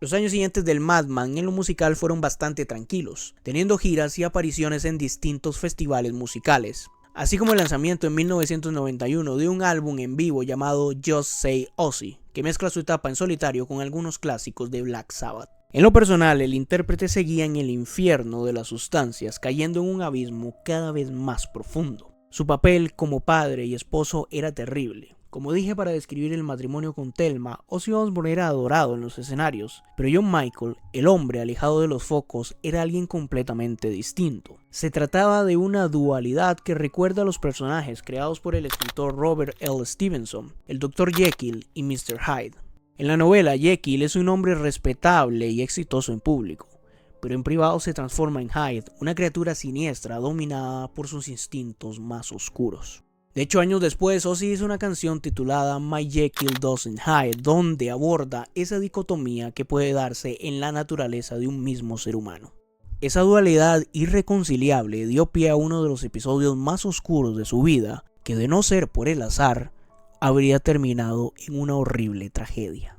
Los años siguientes del Madman en lo musical fueron bastante tranquilos, teniendo giras y apariciones en distintos festivales musicales, así como el lanzamiento en 1991 de un álbum en vivo llamado Just Say Ozzy, que mezcla su etapa en solitario con algunos clásicos de Black Sabbath. En lo personal, el intérprete seguía en el infierno de las sustancias, cayendo en un abismo cada vez más profundo. Su papel como padre y esposo era terrible. Como dije para describir el matrimonio con Thelma, Ozzy Osbourne era adorado en los escenarios, pero John Michael, el hombre alejado de los focos, era alguien completamente distinto. Se trataba de una dualidad que recuerda a los personajes creados por el escritor Robert L. Stevenson, el Dr. Jekyll y Mr. Hyde. En la novela, Jekyll es un hombre respetable y exitoso en público, pero en privado se transforma en Hyde, una criatura siniestra dominada por sus instintos más oscuros. De hecho, años después, Ozzy hizo una canción titulada My Jekyll Doesn't Hide, donde aborda esa dicotomía que puede darse en la naturaleza de un mismo ser humano. Esa dualidad irreconciliable dio pie a uno de los episodios más oscuros de su vida, que de no ser por el azar, habría terminado en una horrible tragedia.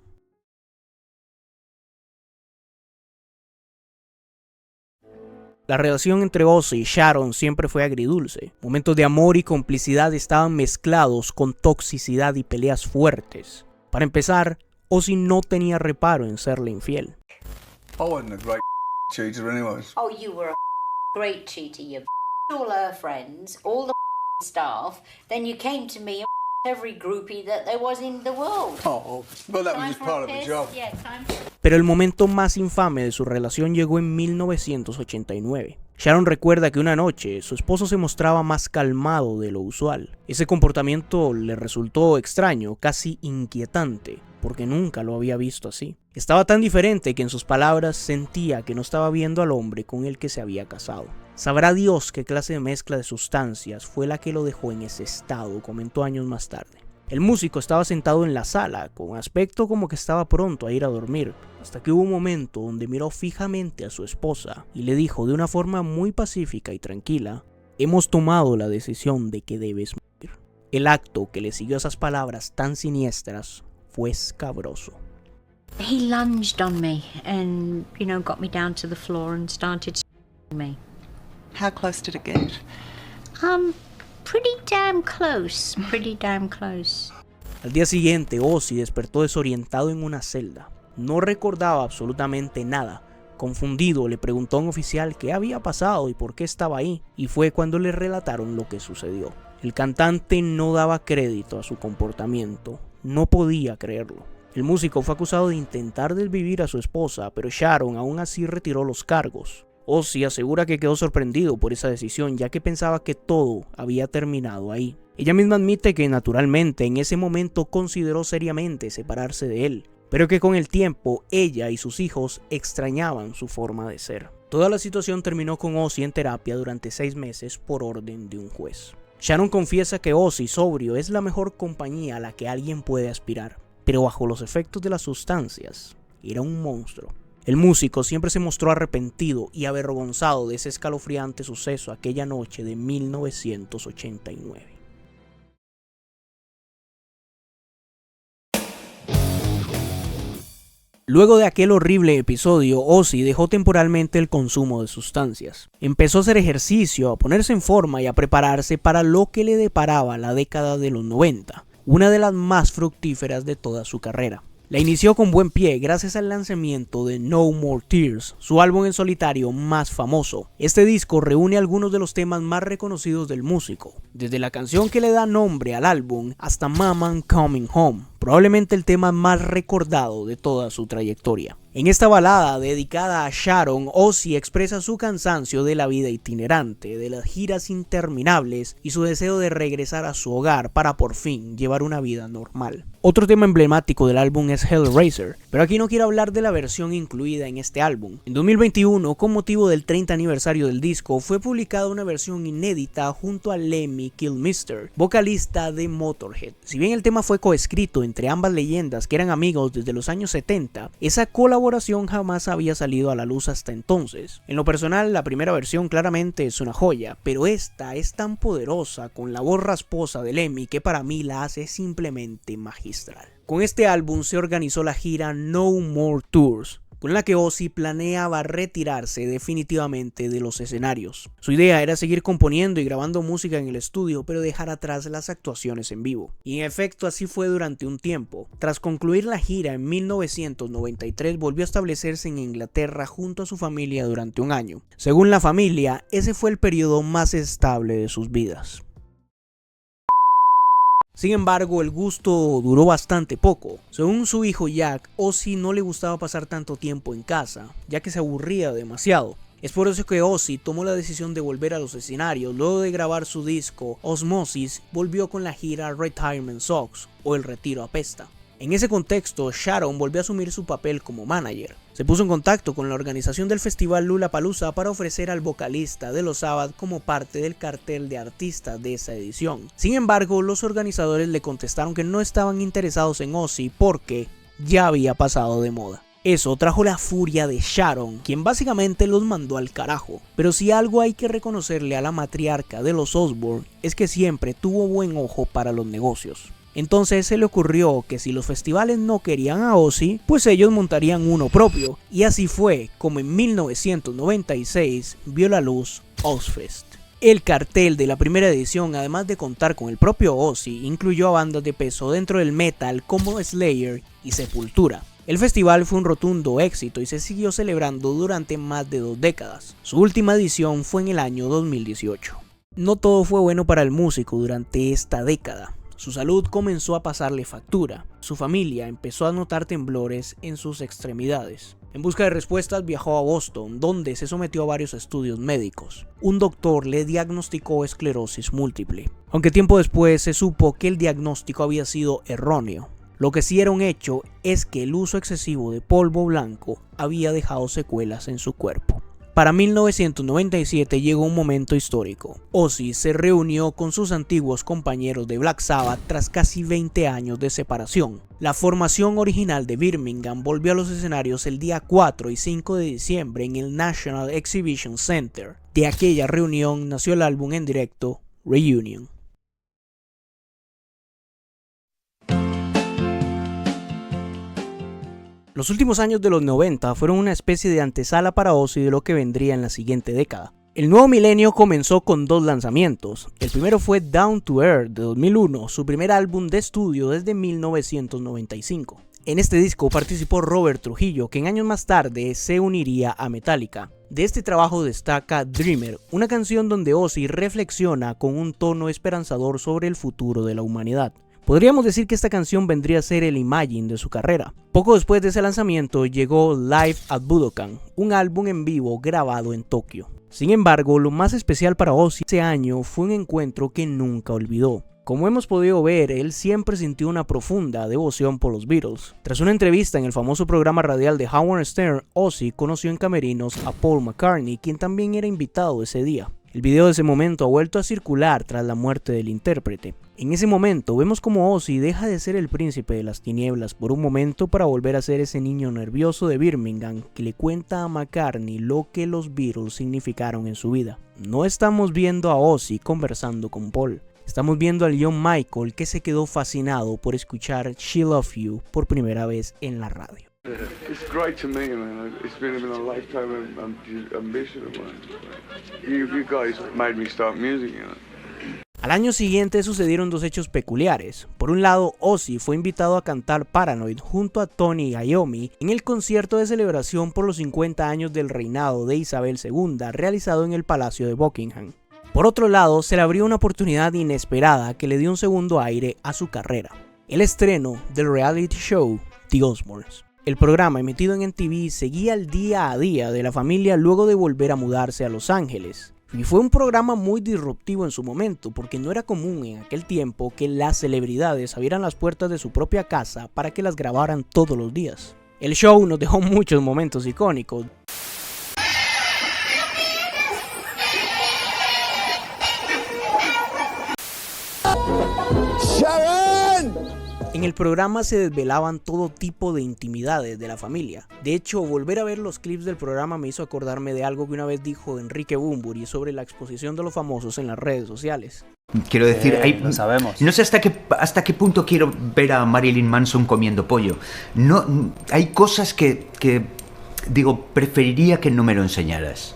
La relación entre Ozzy y Sharon siempre fue agridulce. Momentos de amor y complicidad estaban mezclados con toxicidad y peleas fuertes. Para empezar, Ozzy no tenía reparo en serle infiel. I wasn't a great cheater anyway. Oh, you were a great cheater. You all her friends, all the staff. Then you came to me and every groupie that there was in the world. Oh, well, that was just part of the job. Yeah, time. Pero el momento más infame de su relación llegó en 1989. Sharon recuerda que una noche su esposo se mostraba más calmado de lo usual. Ese comportamiento le resultó extraño, casi inquietante, porque nunca lo había visto así. Estaba tan diferente que en sus palabras sentía que no estaba viendo al hombre con el que se había casado. Sabrá Dios qué clase de mezcla de sustancias fue la que lo dejó en ese estado, comentó años más tarde. El músico estaba sentado en la sala, con aspecto como que estaba pronto a ir a dormir, hasta que hubo un momento donde miró fijamente a su esposa y le dijo de una forma muy pacífica y tranquila: hemos tomado la decisión de que debes morir. El acto que le siguió a esas palabras tan siniestras fue escabroso. He lunged on me and, got me down to the floor and started me. How close did it get? Pretty damn close. Al día siguiente, Ozzy despertó desorientado en una celda. No recordaba absolutamente nada. Confundido, le preguntó a un oficial qué había pasado y por qué estaba ahí, y fue cuando le relataron lo que sucedió. El cantante no daba crédito a su comportamiento, no podía creerlo. El músico fue acusado de intentar desvivir a su esposa, pero Sharon aún así retiró los cargos. Ozzy asegura que quedó sorprendido por esa decisión, ya que pensaba que todo había terminado ahí. Ella misma admite que naturalmente en ese momento consideró seriamente separarse de él, pero que con el tiempo ella y sus hijos extrañaban su forma de ser. Toda la situación terminó con Ozzy en terapia durante 6 meses por orden de un juez. Sharon confiesa que Ozzy sobrio es la mejor compañía a la que alguien puede aspirar, pero bajo los efectos de las sustancias era un monstruo. El músico siempre se mostró arrepentido y avergonzado de ese escalofriante suceso aquella noche de 1989. Luego de aquel horrible episodio, Ozzy dejó temporalmente el consumo de sustancias. Empezó a hacer ejercicio, a ponerse en forma y a prepararse para lo que le deparaba la década de los 90, una de las más fructíferas de toda su carrera. La inició con buen pie gracias al lanzamiento de No More Tears, su álbum en solitario más famoso. Este disco reúne algunos de los temas más reconocidos del músico, desde la canción que le da nombre al álbum hasta Mama I'm Coming Home, probablemente el tema más recordado de toda su trayectoria. En esta balada dedicada a Sharon, Ozzy expresa su cansancio de la vida itinerante, de las giras interminables y su deseo de regresar a su hogar para por fin llevar una vida normal. Otro tema emblemático del álbum es Hellraiser, pero aquí no quiero hablar de la versión incluida en este álbum. En 2021, con motivo del 30 aniversario del disco, fue publicada una versión inédita junto a Lemmy Kilmister, vocalista de Motorhead. Si bien el tema fue coescrito entre ambas leyendas que eran amigos desde los años 70, esa colaboración jamás había salido a la luz hasta entonces. En lo personal, la primera versión claramente es una joya, pero esta es tan poderosa con la voz rasposa de Lemmy que para mí la hace simplemente magistral. Con este álbum se organizó la gira No More Tours, con la que Ozzy planeaba retirarse definitivamente de los escenarios. Su idea era seguir componiendo y grabando música en el estudio, pero dejar atrás las actuaciones en vivo. Y en efecto así fue durante un tiempo. Tras concluir la gira en 1993 volvió a establecerse en Inglaterra junto a su familia durante un año. Según la familia, ese fue el periodo más estable de sus vidas. Sin embargo, el gusto duró bastante poco. Según su hijo Jack, Ozzy no le gustaba pasar tanto tiempo en casa, ya que se aburría demasiado. Es por eso que Ozzy tomó la decisión de volver a los escenarios. Luego de grabar su disco Osmosis, volvió con la gira Retirement Sucks, o El Retiro Apesta. En ese contexto, Sharon volvió a asumir su papel como manager. Se puso en contacto con la organización del festival Lollapalooza para ofrecer al vocalista de los Sabbath como parte del cartel de artistas de esa edición. Sin embargo, los organizadores le contestaron que no estaban interesados en Ozzy porque ya había pasado de moda. Eso trajo la furia de Sharon, quien básicamente los mandó al carajo. Pero si algo hay que reconocerle a la matriarca de los Osbourne es que siempre tuvo buen ojo para los negocios. Entonces se le ocurrió que si los festivales no querían a Ozzy, pues ellos montarían uno propio, y así fue como en 1996 vio la luz Ozzfest. El cartel de la primera edición, además de contar con el propio Ozzy, incluyó a bandas de peso dentro del metal como Slayer y Sepultura. El festival fue un rotundo éxito y se siguió celebrando durante más de 2 décadas. Su última edición fue en el año 2018. No todo fue bueno para el músico durante esta década. Su salud comenzó a pasarle factura. Su familia empezó a notar temblores en sus extremidades. En busca de respuestas viajó a Boston, donde se sometió a varios estudios médicos. Un doctor le diagnosticó esclerosis múltiple, aunque tiempo después se supo que el diagnóstico había sido erróneo. Lo que sí era un hecho es que el uso excesivo de polvo blanco había dejado secuelas en su cuerpo. Para 1997 llegó un momento histórico. Ozzy se reunió con sus antiguos compañeros de Black Sabbath tras casi 20 años de separación. La formación original de Birmingham volvió a los escenarios el día 4 y 5 de diciembre en el National Exhibition Center. De aquella reunión nació el álbum en directo Reunion. Los últimos años de los 90 fueron una especie de antesala para Ozzy de lo que vendría en la siguiente década. El nuevo milenio comenzó con 2 lanzamientos. El primero fue Down to Earth de 2001, su primer álbum de estudio desde 1995. En este disco participó Robert Trujillo, quien años más tarde se uniría a Metallica. De este trabajo destaca Dreamer, una canción donde Ozzy reflexiona con un tono esperanzador sobre el futuro de la humanidad. Podríamos decir que esta canción vendría a ser el Imagine de su carrera. Poco después de ese lanzamiento llegó Live at Budokan, un álbum en vivo grabado en Tokio. Sin embargo, lo más especial para Ozzy ese año fue un encuentro que nunca olvidó. Como hemos podido ver, él siempre sintió una profunda devoción por los Beatles. Tras una entrevista en el famoso programa radial de Howard Stern, Ozzy conoció en camerinos a Paul McCartney, quien también era invitado ese día. El video de ese momento ha vuelto a circular tras la muerte del intérprete. En ese momento vemos como Ozzy deja de ser el príncipe de las tinieblas por un momento para volver a ser ese niño nervioso de Birmingham que le cuenta a McCartney lo que los Beatles significaron en su vida. No estamos viendo a Ozzy conversando con Paul. Estamos viendo al John Michael que se quedó fascinado por escuchar She Love You por primera vez en la radio. It's great to meet you, man. It's been a lifetime ambition of mine. You guys made me start music, you know. Al año siguiente sucedieron 2 hechos peculiares. Por un lado, Ozzy fue invitado a cantar Paranoid junto a Tony Iommi en el concierto de celebración por los 50 años del reinado de Isabel II realizado en el Palacio de Buckingham. Por otro lado, se le abrió una oportunidad inesperada que le dio un segundo aire a su carrera: el estreno del reality show The Osbournes. El programa, emitido en MTV, seguía el día a día de la familia luego de volver a mudarse a Los Ángeles. Y fue un programa muy disruptivo en su momento, porque no era común en aquel tiempo que las celebridades abrieran las puertas de su propia casa para que las grabaran todos los días. El show nos dejó muchos momentos icónicos. En el programa se desvelaban todo tipo de intimidades de la familia. De hecho, volver a ver los clips del programa me hizo acordarme de algo que una vez dijo Enrique Bunbury sobre la exposición de los famosos en las redes sociales. Quiero decir, lo sabemos. No sé hasta qué punto quiero ver a Marilyn Manson comiendo pollo. No, hay cosas que digo, preferiría que no me lo enseñaras.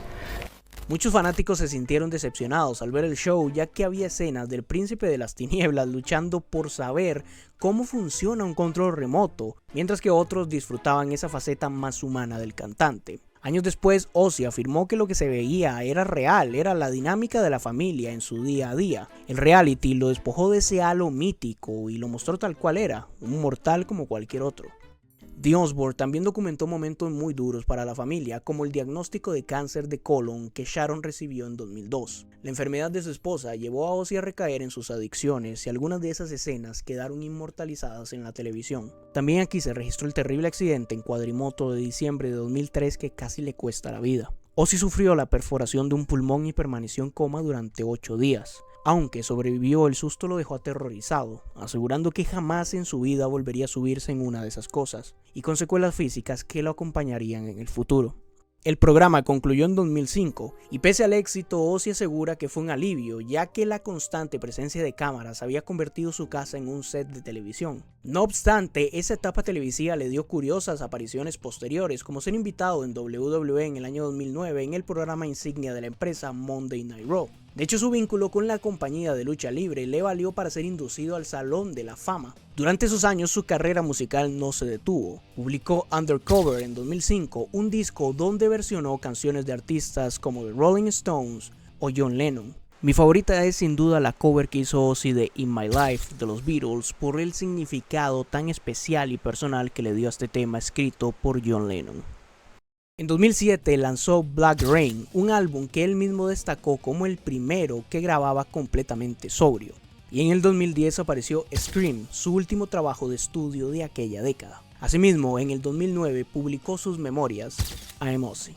Muchos fanáticos se sintieron decepcionados al ver el show, ya que había escenas del príncipe de las tinieblas luchando por saber cómo funciona un control remoto, mientras que otros disfrutaban esa faceta más humana del cantante. Años después, Ozzy afirmó que lo que se veía era real, era la dinámica de la familia en su día a día. El reality lo despojó de ese halo mítico y lo mostró tal cual era, un mortal como cualquier otro. The Osbourne también documentó momentos muy duros para la familia, como el diagnóstico de cáncer de colon que Sharon recibió en 2002. La enfermedad de su esposa llevó a Ozzy a recaer en sus adicciones y algunas de esas escenas quedaron inmortalizadas en la televisión. También aquí se registró el terrible accidente en cuadrimoto de diciembre de 2003 que casi le cuesta la vida. Ozzy sufrió la perforación de un pulmón y permaneció en coma durante 8 días. Aunque sobrevivió, el susto lo dejó aterrorizado, asegurando que jamás en su vida volvería a subirse en una de esas cosas, y con secuelas físicas que lo acompañarían en el futuro. El programa concluyó en 2005 y pese al éxito, Ozzy asegura que fue un alivio, ya que la constante presencia de cámaras había convertido su casa en un set de televisión. No obstante, esa etapa televisiva le dio curiosas apariciones posteriores, como ser invitado en WWE en el año 2009 en el programa insignia de la empresa Monday Night Raw. De hecho, su vínculo con la compañía de lucha libre le valió para ser inducido al Salón de la Fama. Durante esos años su carrera musical no se detuvo. Publicó Undercover en 2005, un disco donde versionó canciones de artistas como The Rolling Stones o John Lennon. Mi favorita es sin duda la cover que hizo Ozzy de In My Life de los Beatles por el significado tan especial y personal que le dio a este tema escrito por John Lennon. En 2007 lanzó Black Rain, un álbum que él mismo destacó como el primero que grababa completamente sobrio. Y en el 2010 apareció Scream, su último trabajo de estudio de aquella década. Asimismo, en el 2009 publicó sus memorias, I'm Ozzy.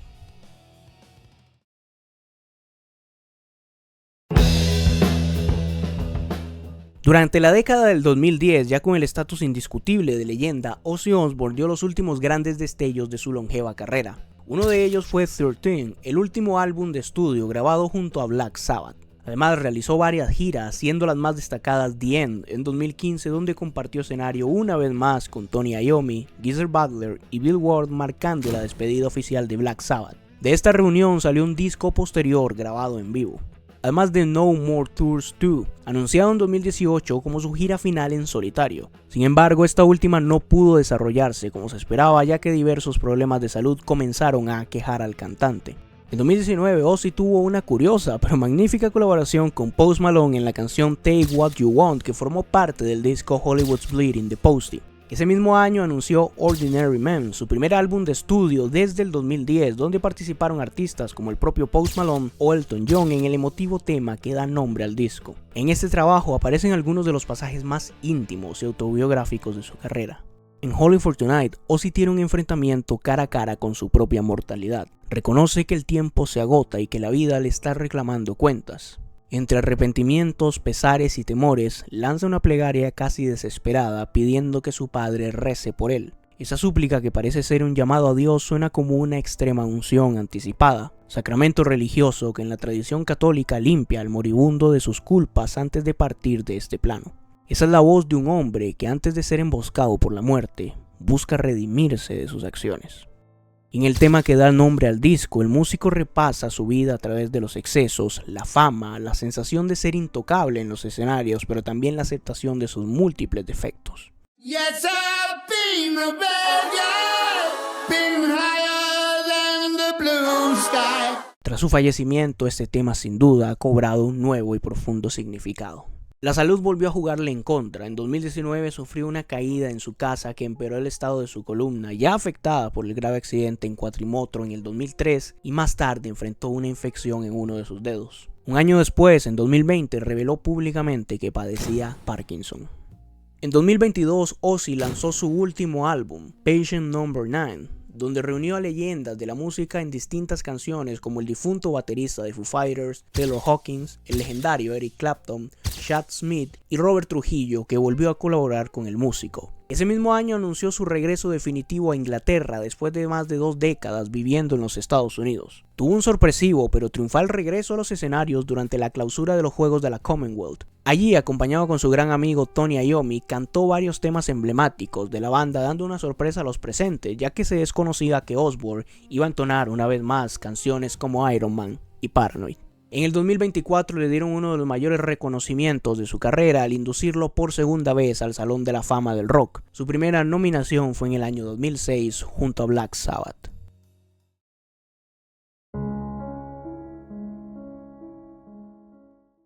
Durante la década del 2010, ya con el estatus indiscutible de leyenda, Ozzy Osbourne dio los últimos grandes destellos de su longeva carrera. Uno de ellos fue 13, el último álbum de estudio grabado junto a Black Sabbath. Además realizó varias giras, siendo las más destacadas The End en 2015, donde compartió escenario una vez más con Tony Iommi, Geezer Butler y Bill Ward, marcando la despedida oficial de Black Sabbath. De esta reunión salió un disco posterior grabado en vivo. Además de No More Tours 2, anunciado en 2018 como su gira final en solitario. Sin embargo, esta última no pudo desarrollarse como se esperaba, ya que diversos problemas de salud comenzaron a aquejar al cantante. En 2019, Ozzy tuvo una curiosa pero magnífica colaboración con Post Malone en la canción Take What You Want, que formó parte del disco Hollywood's Bleeding the Posty. Ese mismo año anunció Ordinary Man, su primer álbum de estudio desde el 2010, donde participaron artistas como el propio Post Malone o Elton John en el emotivo tema que da nombre al disco. En este trabajo aparecen algunos de los pasajes más íntimos y autobiográficos de su carrera. En Holy for Tonight, Ozzy tiene un enfrentamiento cara a cara con su propia mortalidad. Reconoce que el tiempo se agota y que la vida le está reclamando cuentas. Entre arrepentimientos, pesares y temores, lanza una plegaria casi desesperada pidiendo que su padre rece por él. Esa súplica, que parece ser un llamado a Dios, suena como una extrema unción anticipada, sacramento religioso que en la tradición católica limpia al moribundo de sus culpas antes de partir de este plano. Esa es la voz de un hombre que antes de ser emboscado por la muerte, busca redimirse de sus acciones. En el tema que da nombre al disco, el músico repasa su vida a través de los excesos, la fama, la sensación de ser intocable en los escenarios, pero también la aceptación de sus múltiples defectos. Yes, I've been a bad guy, been higher than the blue sky. Tras su fallecimiento, este tema sin duda ha cobrado un nuevo y profundo significado. La salud volvió a jugarle en contra. En 2019 sufrió una caída en su casa que empeoró el estado de su columna, ya afectada por el grave accidente en cuatrimotro en el 2003, y más tarde enfrentó una infección en uno de sus dedos. Un año después, en 2020, reveló públicamente que padecía Parkinson. En 2022, Ozzy lanzó su último álbum, Patient No. 9, donde reunió a leyendas de la música en distintas canciones como el difunto baterista de Foo Fighters, Taylor Hawkins, el legendario Eric Clapton, Chad Smith y Robert Trujillo, que volvió a colaborar con el músico. Ese mismo año anunció su regreso definitivo a Inglaterra después de más de 2 décadas viviendo en los Estados Unidos. Tuvo un sorpresivo pero triunfal regreso a los escenarios durante la clausura de los Juegos de la Commonwealth. Allí, acompañado con su gran amigo Tony Iommi, cantó varios temas emblemáticos de la banda, dando una sorpresa a los presentes, ya que se desconocía que Osbourne iba a entonar una vez más canciones como Iron Man y Paranoid. En el 2024 le dieron uno de los mayores reconocimientos de su carrera al inducirlo por segunda vez al Salón de la Fama del Rock. Su primera nominación fue en el año 2006 junto a Black Sabbath.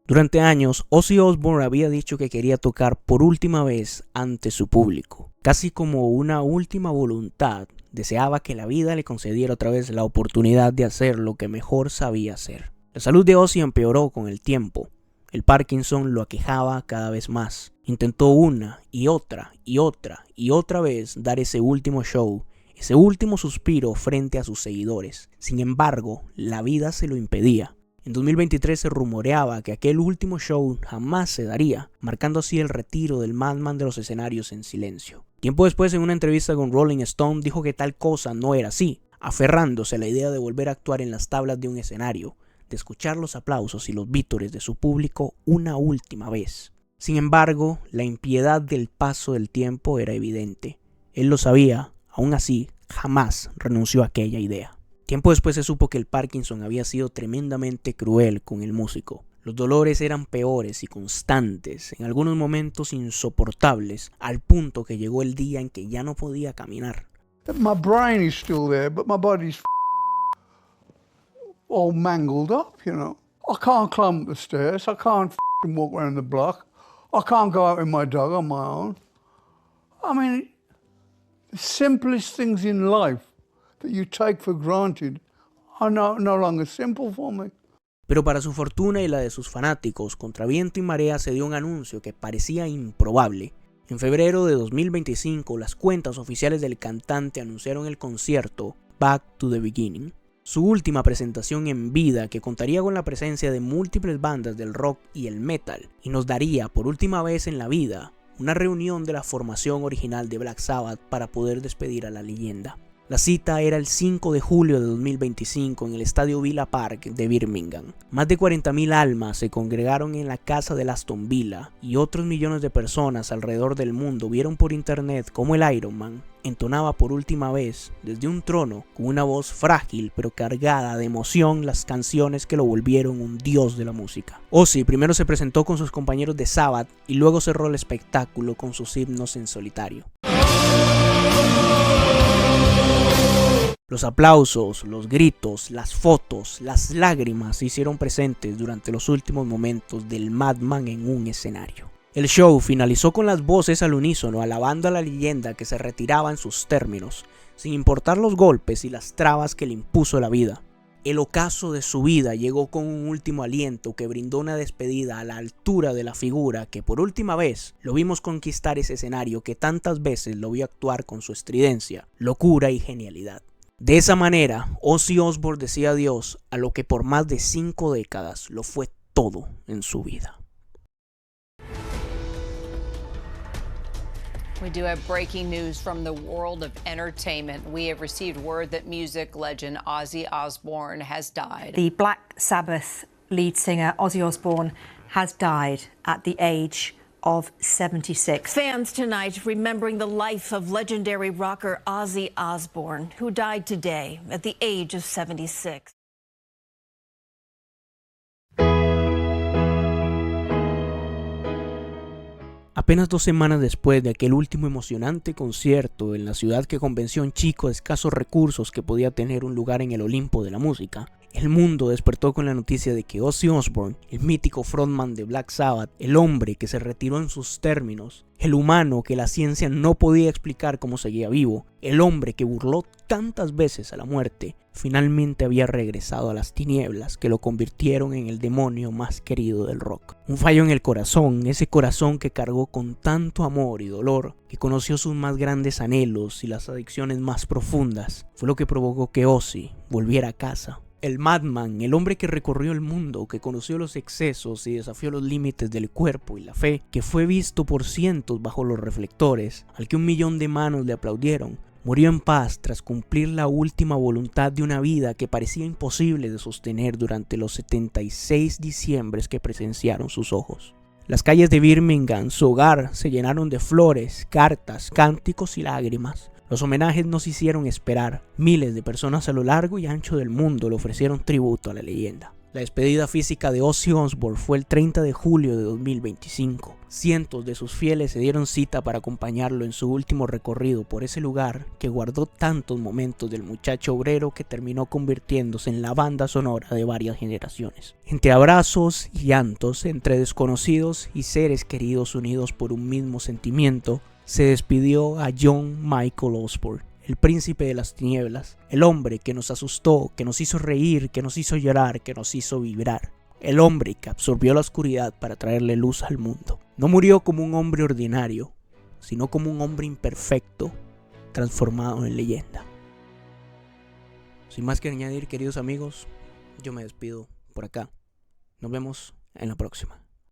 Durante años, Ozzy Osbourne había dicho que quería tocar por última vez ante su público. Casi como una última voluntad, deseaba que la vida le concediera otra vez la oportunidad de hacer lo que mejor sabía hacer. La salud de Ozzy empeoró con el tiempo. El Parkinson lo aquejaba cada vez más. Intentó una y otra y otra y otra vez dar ese último show, ese último suspiro frente a sus seguidores. Sin embargo, la vida se lo impedía. En 2023 se rumoreaba que aquel último show jamás se daría, marcando así el retiro del Madman de los escenarios en silencio. Tiempo después, en una entrevista con Rolling Stone, dijo que tal cosa no era así. aferrándose a la idea de volver a actuar en las tablas de un escenario, de escuchar los aplausos y los vítores de su público una última vez. Sin embargo, la impiedad del paso del tiempo era evidente. Él lo sabía, aún así, jamás renunció a aquella idea. Tiempo después se supo que el Parkinson había sido tremendamente cruel con el músico. Los dolores eran peores y constantes, en algunos momentos insoportables, al punto que llegó el día en que ya no podía caminar. My brain is still there, but my body's all mangled up, you know. I can't climb up the stairs, I can't walk around the block, I can't go out with my dog on my own. I mean, the simplest things in life that you take for granted are no longer simple for me. Pero para su fortuna y la de sus fanáticos, contra viento y marea se dio un anuncio que parecía improbable. En febrero de 2025, las cuentas oficiales del cantante anunciaron el concierto Back to the Beginning, su última presentación en vida que contaría con la presencia de múltiples bandas del rock y el metal, y nos daría por última vez en la vida una reunión de la formación original de Black Sabbath para poder despedir a la leyenda. La cita era el 5 de julio de 2025 en el estadio Villa Park de Birmingham. Más de 40.000 almas se congregaron en la casa de Aston Villa y otros millones de personas alrededor del mundo vieron por internet cómo el Iron Man entonaba por última vez desde un trono con una voz frágil pero cargada de emoción las canciones que lo volvieron un dios de la música. Ozzy primero se presentó con sus compañeros de Sabbath y luego cerró el espectáculo con sus himnos en solitario. Los aplausos, los gritos, las fotos, las lágrimas se hicieron presentes durante los últimos momentos del Madman en un escenario. El show finalizó con las voces al unísono alabando a la leyenda que se retiraba en sus términos, sin importar los golpes y las trabas que le impuso la vida. El ocaso de su vida llegó con un último aliento que brindó una despedida a la altura de la figura que por última vez lo vimos conquistar ese escenario que tantas veces lo vio actuar con su estridencia, locura y genialidad. De esa manera, Ozzy Osbourne decía adiós a lo que por más de 5 décadas lo fue todo en su vida. We do have breaking news from the world of entertainment. We have received word that music legend Ozzy Osbourne has died. The Black Sabbath lead singer Ozzy Osbourne has died at the age of 76. Fans tonight remembering the life of legendary rocker Ozzy Osbourne, who died today at the age of 76. Apenas 2 semanas después de aquel último emocionante concierto en la ciudad que convenció a un chico de escasos recursos que podía tener un lugar en el Olimpo de la música, el mundo despertó con la noticia de que Ozzy Osbourne, el mítico frontman de Black Sabbath, el hombre que se retiró en sus términos, el humano que la ciencia no podía explicar cómo seguía vivo, el hombre que burló tantas veces a la muerte, finalmente había regresado a las tinieblas que lo convirtieron en el demonio más querido del rock. Un fallo en el corazón, ese corazón que cargó con tanto amor y dolor, que conoció sus más grandes anhelos y las adicciones más profundas, fue lo que provocó que Ozzy volviera a casa. El Madman, el hombre que recorrió el mundo, que conoció los excesos y desafió los límites del cuerpo y la fe, que fue visto por cientos bajo los reflectores, al que 1 millón de manos le aplaudieron, murió en paz tras cumplir la última voluntad de una vida que parecía imposible de sostener durante los 76 diciembres que presenciaron sus ojos. Las calles de Birmingham, su hogar, se llenaron de flores, cartas, cánticos y lágrimas. Los homenajes no se hicieron esperar. Miles de personas a lo largo y ancho del mundo le ofrecieron tributo a la leyenda. La despedida física de Ozzy Osbourne fue el 30 de julio de 2025. Cientos de sus fieles se dieron cita para acompañarlo en su último recorrido por ese lugar que guardó tantos momentos del muchacho obrero que terminó convirtiéndose en la banda sonora de varias generaciones. Entre abrazos y llantos, entre desconocidos y seres queridos unidos por un mismo sentimiento, se despidió a John Michael Osbourne, el príncipe de las tinieblas, el hombre que nos asustó, que nos hizo reír, que nos hizo llorar, que nos hizo vibrar, el hombre que absorbió la oscuridad para traerle luz al mundo. No murió como un hombre ordinario, sino como un hombre imperfecto, transformado en leyenda. Sin más que añadir, queridos amigos, yo me despido por acá. Nos vemos en la próxima.